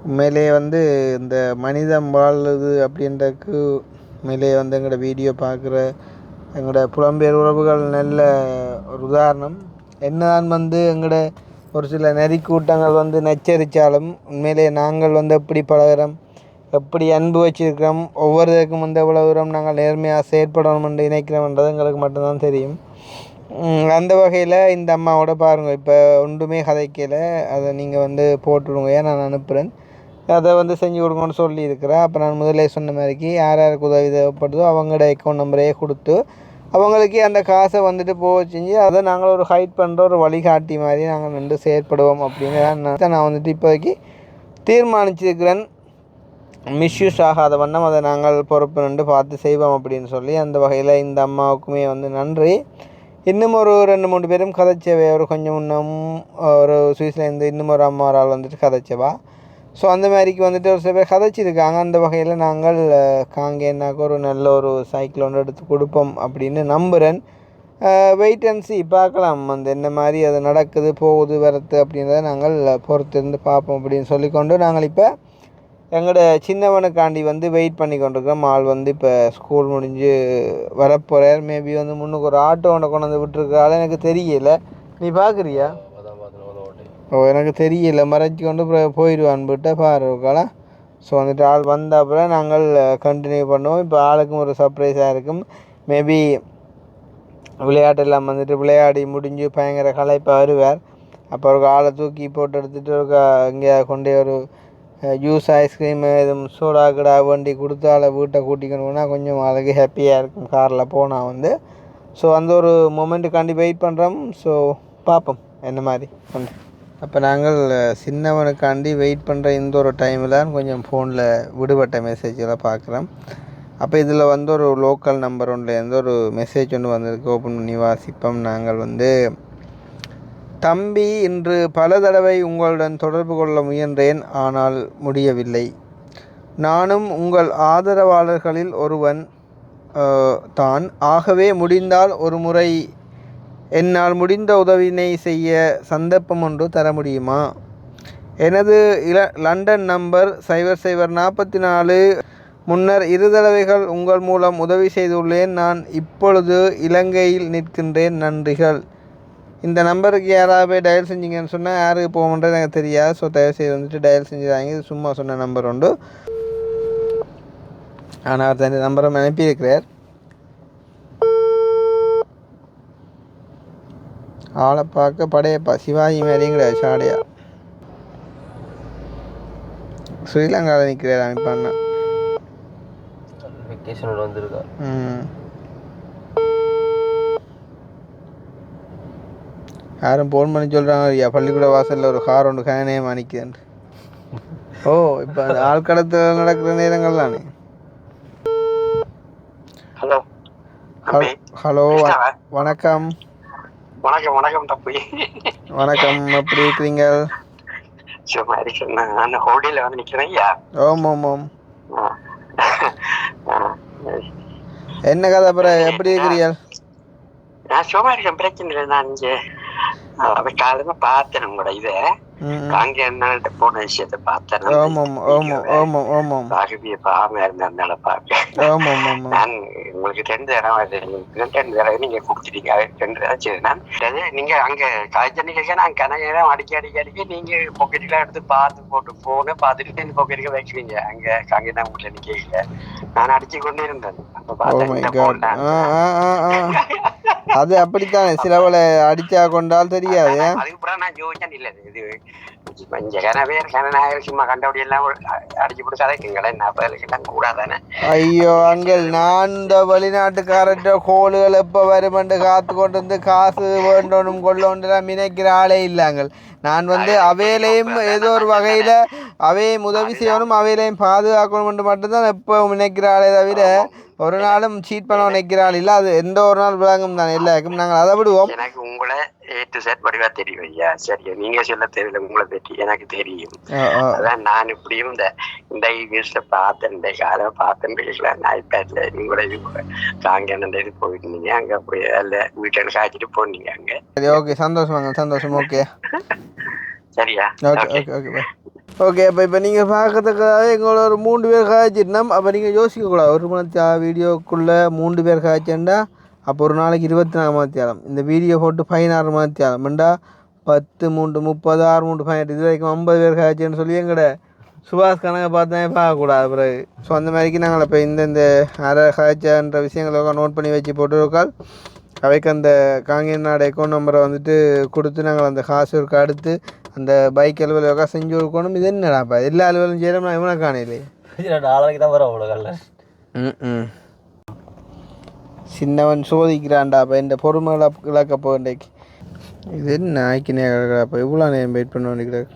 உண்மையிலே வந்து இந்த மனிதம் வாழுது அப்படின்றதுக்கு உண்மையிலே வந்து எங்களோட வீடியோ பார்க்குற எங்களோட புலம்பெயர் உறவுகள் நல்ல ஒரு உதாரணம். என்னதான் வந்து எங்களோட ஒரு சில நெறிக்கூட்டங்கள் வந்து நச்சரித்தாலும் உண்மையிலே நாங்கள் வந்து எப்படி பழகிறோம், எப்படி அன்பு வச்சிருக்கிறோம், ஒவ்வொருத்தருக்கும் வந்து எவ்வளோ தூரம் நாங்கள் நேர்மையாக செயற்படணும் என்று நினைக்கிறோம்ன்றது எங்களுக்கு மட்டும்தான் தெரியும். அந்த வகையில் இந்த அம்மாவோட பாருங்கள், இப்போ ஒன்றுமே கதைக்கல. அதை நீங்கள் வந்து போட்டுவிடுங்க, நான் அனுப்புகிறேன். அதை வந்து செஞ்சு கொடுங்கன்னு சொல்லியிருக்கிறேன். அப்போ நான் முதலே சொன்ன மாதிரிக்கு யாருக்கு உதவி தேவைப்படுதோ அவங்களோட அக்கௌண்ட் நம்பரே கொடுத்து அவங்களுக்கு அந்த காசை வந்துட்டு போக செஞ்சு அதை நாங்கள் ஒரு ஹைட் பண்ணுற ஒரு வழிகாட்டி மாதிரி நாங்கள் நின்று செயற்படுவோம் அப்படின்னு தான் நான் வந்துட்டு இப்போதைக்கு தீர்மானிச்சிருக்கிறேன். மிஸ்யூஸ் ஆகாத வண்ணம் அதை நாங்கள் பொறுப்பு நின்று பார்த்து செய்வோம் அப்படின்னு சொல்லி அந்த வகையில் இந்த அம்மாவுக்குமே வந்து நன்றி. இன்னும் ஒரு 2-3 பேரும் கதைச்சவை, ஒரு கொஞ்சம் இன்னும் ஒரு சுவிஸ்லேருந்து இன்னும் ஒரு அம்மாரால் வந்துட்டு கதைச்சவா. ஸோ அந்த மாதிரிக்கு வந்துட்டு ஒரு சில பேர் கதைச்சிருக்காங்க. அந்த வகையில் நாங்கள் காங்கேனாக்க ஒரு நல்ல ஒரு சைக்கிள் ஒன்று எடுத்து கொடுப்போம் அப்படின்னு நம்புகிறேன். வெயிட் அண்ட் சி பார்க்கலாம் அந்த என்ன மாதிரி அது நடக்குது போகுது வரது அப்படின்றத நாங்கள் பொறுத்திருந்து பார்ப்போம் அப்படின்னு சொல்லிக்கொண்டு நாங்கள் இப்போ எங்களோட சின்னவனுக்காண்டி வந்து வெயிட் பண்ணி கொண்டிருக்கிறோம். ஆள் வந்து இப்போ ஸ்கூல் முடிஞ்சு வரப்போகிறார். மேபி வந்து முன்னுக்கு ஒரு ஆட்டோ ஒன்று கொண்டு வந்து விட்டுருக்கால எனக்கு தெரியல. நீ பார்க்குறியா? எனக்கு தெரியல, மறைச்சி கொண்டு போயிடுவான்னு விட்டு பாருக்கால. ஸோ வந்துட்டு ஆள் வந்த அப்புறம் நாங்கள் கண்டினியூ பண்ணுவோம். இப்போ ஆளுக்கும் ஒரு சர்ப்ரைஸாக இருக்கும். மேபி விளையாட்டெல்லாம் வந்துட்டு விளையாடி முடிஞ்சு பயங்கர களைப்பாக வருவார். அப்போ ஒரு ஆளை தூக்கி போட்டு எடுத்துகிட்டு ஒரு இங்கே கொண்டே ஒரு ஜூஸ் ஐஸ்கிரீமு எதுவும் சோடா கடா வண்டி கொடுத்து ஆளை வீட்டை கூட்டிக்கணுன்னா கொஞ்சம் ஆளுக்கு ஹாப்பியாக இருக்கும் காரில் போனால் வந்து. ஸோ அந்த ஒரு மொமெண்ட்டுக்காண்டி வெயிட் பண்ணுறோம். ஸோ பார்ப்போம் என்ன மாதிரி கொண்டு. அப்போ நாங்கள் சின்னவனுக்காண்டி வெயிட் பண்ணுற இந்த ஒரு டைமில் கொஞ்சம் ஃபோனில் விடுபட்ட மெசேஜெல்லாம் பார்க்குறோம். அப்போ இதில் வந்து ஒரு லோக்கல் நம்பர் ஒன்றுலேருந்து ஒரு மெசேஜ் ஒன்று வந்திருக்கு. ஓப்பன் பண்ணி வாசிப்போம். நாங்கள் வந்து தம்பி, இன்று பல தடவை உங்களுடன் தொடர்பு கொள்ள முயன்றேன், ஆனால் முடியவில்லை. நானும் உங்கள் ஆதரவாளர்களில் ஒருவன் தான். ஆகவே முடிந்தால் ஒரு முறை என்னால் முடிந்த உதவினை செய்ய சந்தர்ப்பம் ஒன்று தர முடியுமா? எனது லண்டன் நம்பர் 0044. முன்னர் 2 தடவைகள் உங்கள் மூலம் உதவி செய்துள்ளேன். நான் இப்பொழுது இலங்கையில் நிற்கின்றேன். நன்றிகள். இந்த நம்பருக்கு யாராவது டயல் செஞ்சிங்கன்னு சொன்னால் யாருக்கு போகணுன்றது எனக்கு தெரியாது. ஸோ தயவுசெய்து வந்துட்டு டயல் செஞ்சுறாங்க. இது சும்மா சொன்ன நம்பர் உண்டு. ஆனால் அவர் தன் நம்பரை அனுப்பியிருக்கிறார். ஆளை பார்க்க படையப்பா சிவாஜி மாதிரியும் கிடையாது, சாடையா. ஸ்ரீலங்காவில் நிற்கிறார் அமைப்பாண்ணா. வெக்கேஷனோட வந்திருக்கா. யாரும் ஃபோன் பண்ணி சொல்கிறாங்க, ஐயா பள்ளிக்கூட வாசலில் ஒரு கார் ஒன்று கனநேயமாக நிற்குதுன்ட்டு. ஓ, இப்போ அந்த ஆழ்கடத்தில் நடக்கிற நேரங்கள்லானே. ஹலோ ஹலோ, வணக்கம். வணக்கம் வணக்கம் தம்பி. வணக்கம், எப்படி இருக்கிறீங்க? சும்மா இருக்கேன். நான் ஹோட்டலில் வந்து நிற்கிறேன் ஐயா. ஓம் ஓம் ஓம். என்ன கதை அப்புறம், எப்படி இருக்கிறீர்கள்? நான் சும்மா இருக்கேன், பிரச்சனை இல்லை. நான் இங்கே காலமா பார்த்தேன் உங்களோட இதை அங்க என்ன போன விஷயத்த பார்த்தேன். பாம இருந்தால பாக்க நான் உங்களுக்கு 2 தடவை நீங்க கூப்பிட்டுட்டீங்க. 2 தடவை சரி. நான் நீங்க அங்க காய்ச்சல் நான் கனகரம் அடிக்கடி நீங்க பொக்கெட்டுலாம் எடுத்து பார்த்து போட்டு போன பார்த்துட்டு பொக்கெட்டுக்கு வைக்கிறீங்க. அங்க தான் உங்களை நிக்கல, நான் அடிச்சு கொண்டே இருந்தேன். அது அப்படித்தானே, சிலவள அடிச்சா கொண்டால் தெரியாது. அதுக்கப்புறம் நான் யோசிச்சேன், இல்ல இது சும்மா கண்டபடி எல்லாம் அடிச்சு போட்டு கதைக்குங்களேன், எல்லாம் கூடாதானே. ஐயோ அங்கள், நான் இந்த வெளிநாட்டுக்காரற்ற கோளுகள் எப்ப வருமென்று காத்து கொண்டு வந்து காசு வேண்டோனும் கொள்ளோன்றெல்லாம் நினைக்கிற ஆளே இல்லைங்கள். நான் வந்து அவையிலையும் ஏதோ ஒரு வகையில அவையும் உதவி செய்யணும், அவையிலையும் பாதுகாக்கணும் மட்டும்தான் எப்போ நினைக்கிற ஆளே தவிர ஒரு நாளும் சீட் பண்ண நினைக்கிறாள் இல்லை. அது எந்த ஒரு நாள் விளங்கும் தான் எல்லாருக்கும். நாங்கள் அதை விடுவோம். எனக்கு உங்களை A to Z வடிவா தெரியும் ஐயா. சரியா, நீங்க சொல்ல தெரியல, உங்களை பற்றி எனக்கு தெரியும். அதான் நான் இப்படியும் இந்த நியூஸ்ல பார்த்தேன், இந்த காலம் பார்த்தேன். ஐபேட்ல நீங்களோட இது காங்கேன இது போயிருந்தீங்க, அங்க போய் அல்ல வீட்டுல காய்ச்சிட்டு போனீங்க அங்க. சரி, ஓகே, சந்தோஷமாங்க, சந்தோஷம். ஓகே சரியா, ஓகே ஓகே ஓகே ஓகே. இப்போ நீங்கள் பார்க்கறதுக்காக எங்களோட ஒரு 3 பேர் காய்ச்சிட்டோம். அப்போ நீங்கள் யோசிக்கக்கூடாது, ஒரு மணி வீடியோக்குள்ளே 3 பேர் காய்ச்சேன்டா அப்போ ஒரு நாளைக்கு 24 மணித்தியாலம். இந்த வீடியோ போட்டு 16 மணித்தியாலம் வேண்டா 10 3 30 6 3 18 இது வரைக்கும் 50 பேர் காய்ச்சேன்னு சொல்லி எங்கட சுபாஷ் கணக்கை பார்த்தா பார்க்கக்கூடாது பிறகு. ஸோ அந்த மாதிரிக்கு நாங்கள் இப்போ இந்த அரை காய்ச்சன்ற விஷயங்களை நோட் பண்ணி வச்சு போட்டுருக்கால். அவைக்கு அந்த காங்கேயன் நாடு அக்கௌண்ட் நம்பரை வந்துட்டு கொடுத்து நாங்கள் அந்த காசு இருக்க அடுத்து அந்த பைக் அலுவலக செஞ்சு கொடுக்கணும். இது என்னடாப்பா எல்லா அலுவலும் செய்யணும், நான் இவனை காணையிலே நாளைக்கு தான் வரும் அவ்வளோ. சின்னவன் சோதிக்கிறான்டாப்பா இந்த பொறுமை இழக்க போகின்றைக்கு. இது என்ன நாய்க்கு நேரப்பா இவ்வளோ நேரம் வெயிட் பண்ண வேண்டிக்கிறார்.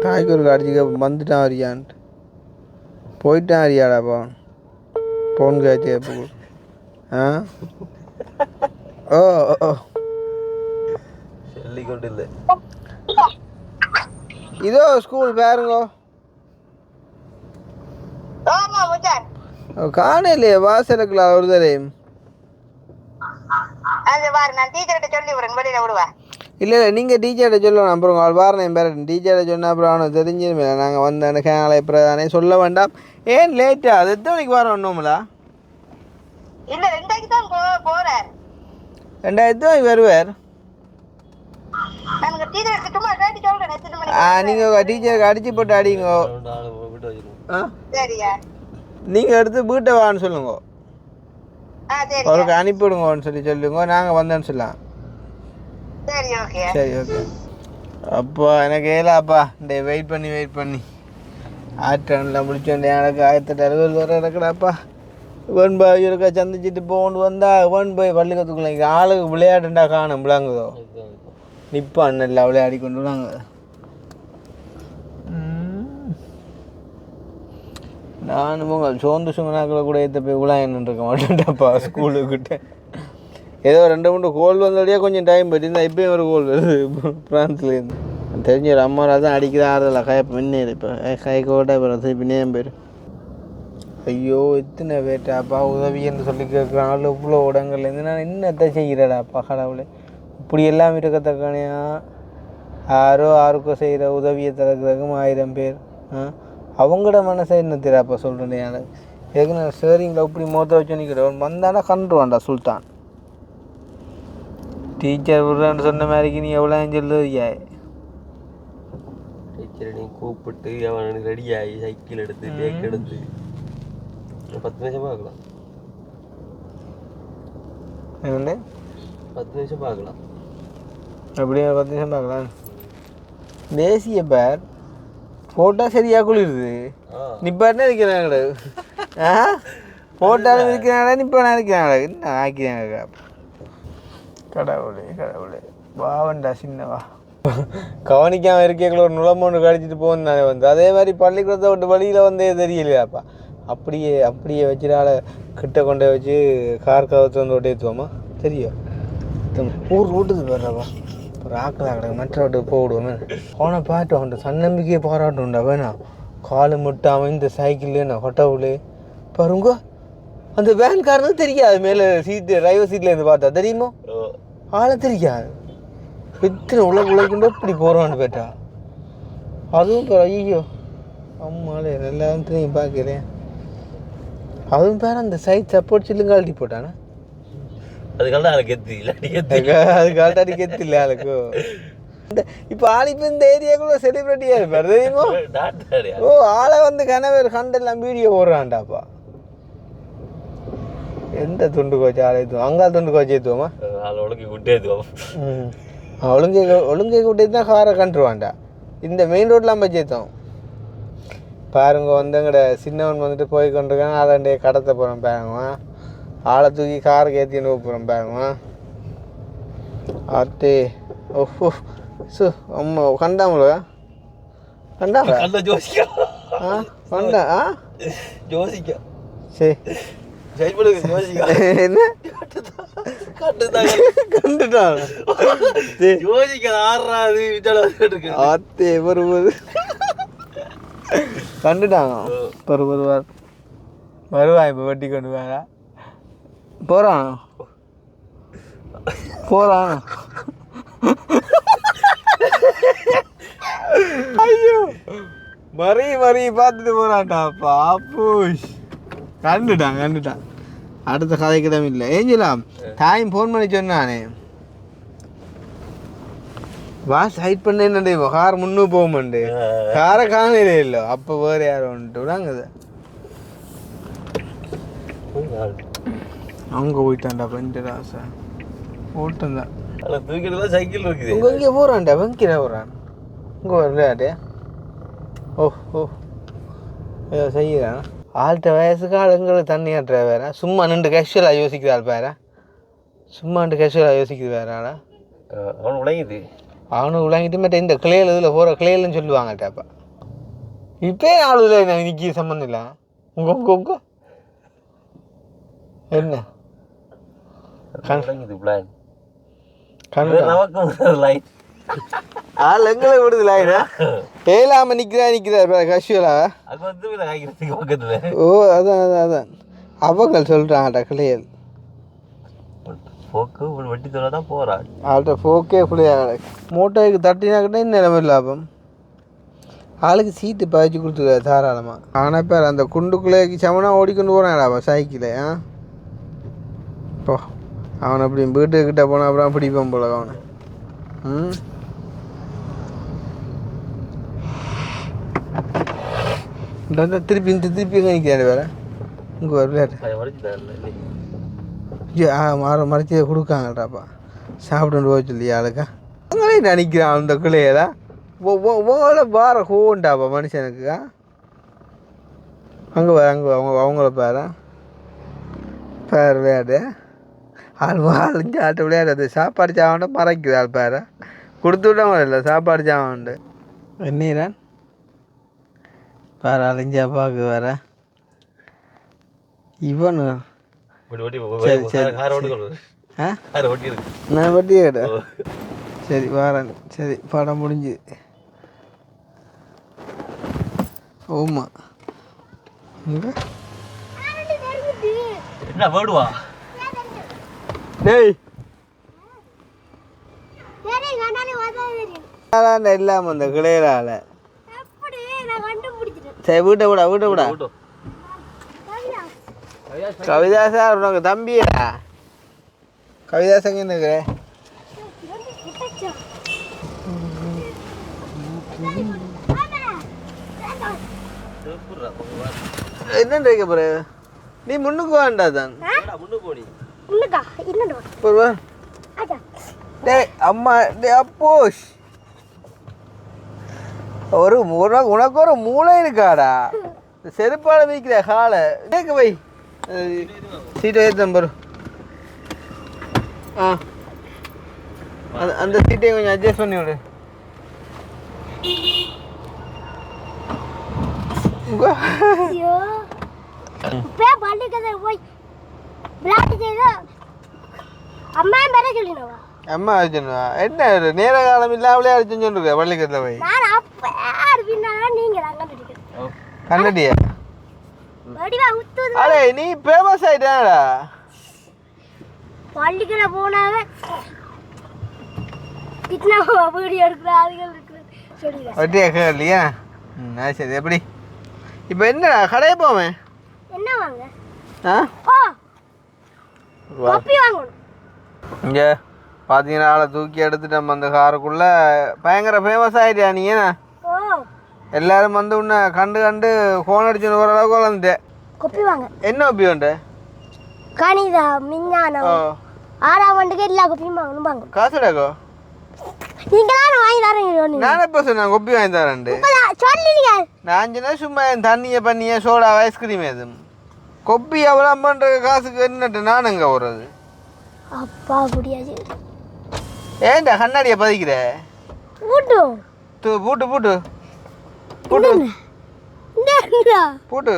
தாய்க்கு ஒரு அடிச்சுக்க வந்துட்டான் அறியான்ட்டு போயிட்டான் அறியாடாப்பா போன் காய்ச்சி எப்போ ஆ ஓ ஓ சொல்லிக்கொண்டு இல்லை இதோ ஸ்கூல் பாருங்கோ ஆமா மச்சான் காணையிலையே வாசலுக்குள்ள ஒரு தரையும் அது பாரு நான் டீச்சர்கிட்ட சொல்லி விடுறேன் வெளியில விடுவேன் இல்லை இல்லை நீங்கள் டீச்சர்கிட்ட சொல்லணும் அப்புறம் அவள் வாரணம் பேரட்டும் டீச்சர்கிட்ட சொன்னால் அப்புறம் அவனுக்கு தெரிஞ்சிருமே நாங்கள் வந்த கேனாலை பிரதானே சொல்ல வேண்டாம் ஏன் லேட்டா அது எத்தனை மணிக்கு வரோம் ஒன்றுங்களா இல்ல 2க்கு தான் போறார் 2:00 வருவார் நாங்க டீச்சர்கிட்ட சும்மா கேட்டு சொல்றேன் எத்தனை மணிக்கு நீங்கள் டீச்சருக்கு அடிச்சு போட்டு அடிங்க விட்டு வச்சிருக்கோம் ஆ சரியா நீங்கள் எடுத்து வீட்டை வான்னு சொல்லுங்க சரி அவருக்கு அனுப்பிவிடுங்கன்னு சொல்லுங்க நாங்கள் வந்தேன்னு சொல்லலாம் சரி ஓகே சரி ஓகே அப்பா எனக்கு ஏலாப்பா இந்த வெயிட் பண்ணி ஆட்டன்ல முடிச்சோண்டே எனக்கு 1860 வர நடக்கடாப்பா இவன் பாய் இருக்கா சந்திச்சுட்டு போகணும் வந்தா இவன் போய் பள்ளிக்கூடத்துக்குள்ள ஆளுக்கு விளையாட்டுண்டா காணும் விளாங்குதோ நிற்பான் நல்லா விளையாடி கொண்டு விளாங்க நானும் உங்கள் சோர்ந்து சுங்கனாக்களை கூட ஏற்ற போய் விளாங்கன்னு இருக்க மாட்டேன்டாப்பா ஸ்கூலுக்கிட்ட ஏதோ 2-3 கோல் வந்தோடையே கொஞ்சம் டைம் போயிட்டு இப்போயும் ஒரு கோல் வருது பிரான்ஸ்லேருந்து தெரிஞ்ச ஒரு அம்மாவில் தான் அடிக்கிற ஆறுதல கைப்போ முன்னேறு இப்போ கை கோட்டை இப்போ திருப்பி நேரம் போயிரு ஐயோ எத்தனை பேட்டாப்பா உதவின்னு சொல்லி கேட்குறாங்க இவ்வளோ இடங்கள்லேருந்து நான் என்னத்தை செய்கிறடாப்பா கடவுளே இப்படி எல்லாம் இருக்கத்தக்கனையா யாருக்கோ செய்கிற உதவியை திறக்கிறதுக்கும் 1000 பேர் அவங்களோட மனசை என்ன தெரியாப்பா சொல்கிறேன் எனக்கு எதுக்கு நான் சரிங்களா இப்படி மோத்த வச்சு நிற்கிறேன் வந்தானா கண்டுவான்டா சுல்தான் டீச்சர் விடுறேன்னு சொன்ன மாதிரிக்கு நீ எவ்வளோ சொல்லுவியா டீச்சரை நீ கூப்பிட்டு அவனுக்கு ரெடி ஆகி சைக்கிள் எடுத்து பேக் எடுத்து 10 நிமிஷம் பார்க்கலாம் என்னண்டு 10 நிமிஷம் பார்க்கலாம் அப்படியே 10 நிமிஷம் பார்க்கலாம் தேசிய பேர் போட்டால் சரியாக குளிருது நிப்பாட்டினா இருக்கிறாங்க போட்டாலும் இருக்கிறாங்களா நிப்பானா இருக்கிறாங்களா என்ன ஆக்கிறாங்க கடவுளே வாவண்டா சின்னவா கவனிக்காமல் இருக்கீங்களோ ஒரு நுழம்பொன்று கழிச்சிட்டு போகணும் தானே வந்து அதே மாதிரி பள்ளிக்கூடத்தை விட்டு வழியில் வந்தே தெரியலையாப்பா அப்படியே வச்சுடால கிட்ட கொண்டே வச்சு கார் கவத்தை வந்து ஒட்டேத்துவோமா தெரியும் ஊர் வீட்டுக்கு போடுறப்பா ஒரு ஆக்கலாக கிடக்கு மற்ற வீட்டுக்கு போவிடுவோமே அவனை பாட்டு அவன் சன்னம்பிக்கையை பாராட்டும்டா வேணாம் காலு முட்டாமல் இந்த சைக்கிள்லேண்ணா கொட்டவுளே பாருங்க அந்த வேன்காரனுக்கு தெரியாது மேலே சீட்டு டிரைவர் சீட்டில் இருந்து பார்த்தா தெரியுமோ ஆளை தெரியாது எத்தனை உழைக்குண்டோ இப்படி போகிறான்னு கேட்டா அதுவும் ஐயோ அம்மாலே எல்லாரும் தெரியும் பார்க்குறேன் அதுவும் பேர் அந்த சைட் சப்போர்ட் சில்லுங்க அழட்டி போட்டானா அதுக்காக அதுக்கு எத்து இல்லை அதுக்காக அடி கெத்து இல்லை ஆளுக்கு இப்போ ஆள் இப்போ இந்த ஏரியாக்குள்ள செலிப்ரிட்டியாக இருப்பார் தெரியுமோ ஓ ஆளை வந்து கனவேர் கண்டெல்லாம் வீடியோ போடுறான்டாப்பா எந்த துண்டு கோச்சி ஆளை ஏற்றுவோம் அங்கால் துண்டு கோச்சி ஏற்றுவோமா ஒழுங்கி விட்டு ஏற்றுவோம் ஒழுங்கை கூட்டி தான் காரை கண்டுருவான்டா இந்த மெயின் ரோட்லாம் போய் சேர்த்தோம் பாருங்க வந்தங்கட சின்னவன் வந்துட்டு போய் கொண்டிருக்காங்க ஆளாண்டே கடத்த போகிறோம் பாருங்க ஆளை தூக்கி காருக்கு ஏற்றின்னு போகிறோம் பாருங்க அட்டே ஓஹோ அம்மா கண்டாமலா கண்டா ஜோசிக்கா கண்டா ஜோசிக்கா சரி என்ன கண்டுட்டான் ஆத்தே வருவது கண்டுட்டாங்க வருவான் இப்போ வட்டி கொண்டு வேற போகிறான் ஐயோ மறி பார்த்துட்டு போகிறான்டா பாப்பூஷ் கண்டுட்டான் அடுத்த கதைக்கிடம் இல்லை ஏஞ்சலாம் டைம் ஃபோன் பண்ணி சொன்னானே வா சைட் பண்ணேன்னு கார் முன்னும் போக மாட்டேன் காரை காணலே இல்லை அப்போ வேறு யாரும் வந்துட்டு விடாங்குது அங்கே போயிட்டான்டா பஞ்சர் ஆசை ஓட்டம் தான் தூக்கிட்டு சைக்கிள் இருக்குது உங்க இங்கே போகிறான்டா வெங்கிட போகிறான் இங்கே வரலையாட்டே ஓ ஏதோ செய்கிறான் ஆள்கிட்ட வயசுக்கு ஆளுங்களுக்கு தண்ணியாட்டுற வேற சும்மா நின்று கேஷுவலாக யோசிக்கிறாள் வேற சும்மா நின்று கேஷுவலாக யோசிக்குது வேற ஆளா அவன் உடையுது அவனுக்கு விளங்கிட்டு மற்ற இந்த கிளையில் இதில் போகிற கிளையிலன்னு சொல்லுவாங்கட்டாப்பா. இப்போ 4 இதில் நான் நிற்கி சம்மந்தம் இல்லை. உங்க என்ன ஆள் எங்களை விடுதல ஏலாம நிற்கிறா கஷுவலா. ஓ அதான் அவங்க சொல்கிறாங்கடா கிளையல் வெட்டி தான் போகிறான். ஆள்கிட்ட போக்கே பிள்ளையாக மூட்டைக்கு தட்டினாக்கிட்டே நிலைமை லாபம். ஆளுக்கு சீட்டு பாய்ச்சி கொடுத்துருக்காரு தாராளமாக. ஆனால் இப்போ அந்த குண்டுக்குள்ளேக்கு சமனாக ஓடிக்கொண்டு போகிறான்டாப்பா சைக்கிளை. இப்போ அவனை அப்படி வீட்டுக்கிட்ட போனால் அப்புறம் பிடிப்பான் போல அவனை. திருப்பி நிற்கிறாரு வேற இங்கே ஒரு விளையாட்டு மறைச்சி கொடுக்காங்கடாப்பா சாப்பிட்டு போக சொல்லி ஆளுக்கா அங்கே நினைக்கிறான் அந்த கிளையெல்லாம் உங்களை பார கோண்டாப்பா மனுஷனுக்கு. அங்கே அவங்கள பேர் விளையாடு ஆளுஞ்சு ஆட்ட விளையாடு சாப்பாடு சாவாண்ட மறைக்குது ஆள் பேரை கொடுத்து விட்டவங்க இல்லை சாப்பாடு சாவாண்டு என்னைறான் வேறு அலைஞ்சா பார்க்கு வேற இவனு நான் வட்டியே கேட்ட சரி வரேன். சரி படம் முடிஞ்சு ஓமா என்ன வேடுவா டேய் இல்லாமல் அந்த கிளையரால சரி வீட்டை விடா கவிதாசா உனக்கு தம்பியா கவிதாசங்க என்ன என்ன வைக்க போற நீ முன்னுக்கு வேண்டா தான் அம்மா அப்போஷ் உனக்கு ஒரு மூளை இருக்காடா செருப்பால வைக்கிற காலை கேட்க வை சீட்டை ஏற்ற பாரு. அந்த சீட்டை கொஞ்சம் அட்ஜஸ்ட் பண்ணி விடு. அம்மா அர்ஜுனா என்ன நேர காலம் இல்லாமலே அர்ஜுன் சொல்லுங்க பள்ளிக்கத்தில் போய் கண்ணடியா அடே நீ ஃபேமஸ் ஆயிட்டாடா பள்ளிக்கல போனாவே வீடியோ எடுக்கிற இல்லையா? சரி எப்படி இப்போ என்ன கடையை போவேன் என்ன வாங்க இங்கே பார்த்தீங்கன்னா ஆளை தூக்கி எடுத்துட்டு நம்ம அந்த காருக்குள்ளே பயங்கர ஃபேமஸ் ஆகிட்டியா நீ ஏன்னா எல்லாரும் வந்து உன்னை கண்டு ஃபோன் அடிச்சுன்னு வர அளவுக்கு வளர்ந்துட்டேன். கொப்பி வாங்க என்ன கொப்பி வேண்ட கணிதம் விஞ்ஞானம் 6ஆம் ஆண்டுக்கு எல்லா கொப்பியும் வாங்கணும். காசுடாக்கோ நீங்களாம் வாங்கி தரேன். நான் எப்போ சொன்னேன் கொப்பி வாங்கி தரேன்ட்டு சொல்லிங்க. நான் சொன்னா சும்மா என் தண்ணியை பண்ணிய சோடா ஐஸ்கிரீம் எதுவும் கொப்பி எவ்வளோ பண்ணுற காசுக்கு என்னட்டு நான் எங்கே போடுறது? அப்பா முடியாது. ஏன்டா கண்ணாடியை பதிக்கிற? பூட்டு பூட்டு பூட்டு பூட்டு.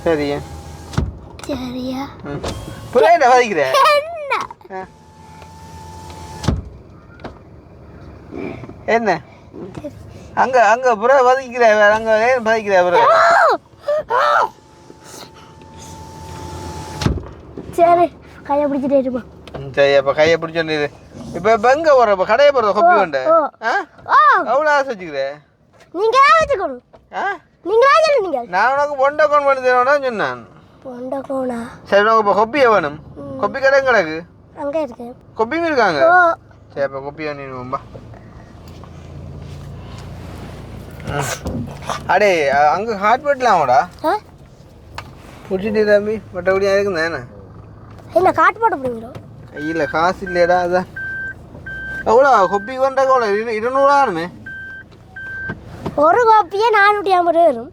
சரியா சரியா புரியல பதிக்கிற என்ன அங்க அங்க புற பதிக்கிற அங்க ஏன் பதிக்கிற புற? சரி கையை பிடிச்சிட்டே இருப்பா. சரி அப்ப கையை பிடிச்சு இப்ப எங்க போற கடையை போறத கொப்பி வேண்ட அவ்வளோ ஆசை வச்சுக்கிற நீங்க தான் வச்சுக்கணும். நீங்க தான் சொல்லுங்க. நான் உனக்கு பொண்டை கோன் பண்ணி தரேன் சொன்னேன். பொண்டை கோனா? சரி உனக்கு இப்போ கொப்பியே வேணும். கொப்பி கடை கிடக்கு அங்கே இருக்கு. கொப்பியும் இருக்காங்க. சரி அப்போ கொப்பி வேணும்பா. அடே அங்கே ஹாட் போட்டலாமாடா? பிடிச்சிட்டு தம்பி மற்றபடியாக இருக்குந்தா என்ன? என்ன காட்டு போட்ட போடுங்களோ? இல்லை காசு இல்லையடா அதான். எவ்வளோ கொப்பி கொண்டாக்க எவ்வளோ 200 ஆகணுமே. ஒரு கோப்பியே 450 வரும்.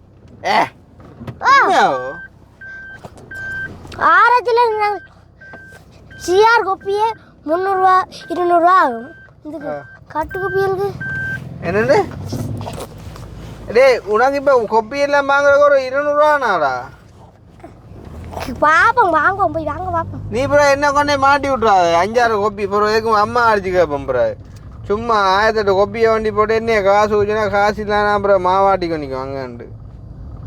ஆரத்தில் சிஆர் கோப்பியே 300 200 ஆகும் இந்த கட்டு கோப்பியலுக்கு. என்னண்டு டேய் உனக்கு இப்போ கொப்பி எல்லாம் வாங்குறதுக்கு ஒரு 200 பாப்போம் வாங்குவோம் போய் வாங்க பார்ப்போம். நீ பிறகு என்ன கொண்டே மாட்டி விட்றாது 5-6 கொப்பி பிறகு எதுக்கும் அம்மா அடிச்சு கேட்போம் பிறகு சும்மா 1008 கொப்பியை வண்டி போட்டு என்ன காசு ஊச்சுனா காசு இல்லைன்னா அப்புறம் மாவாட்டி கொண்டிக்கும் அங்கேண்டு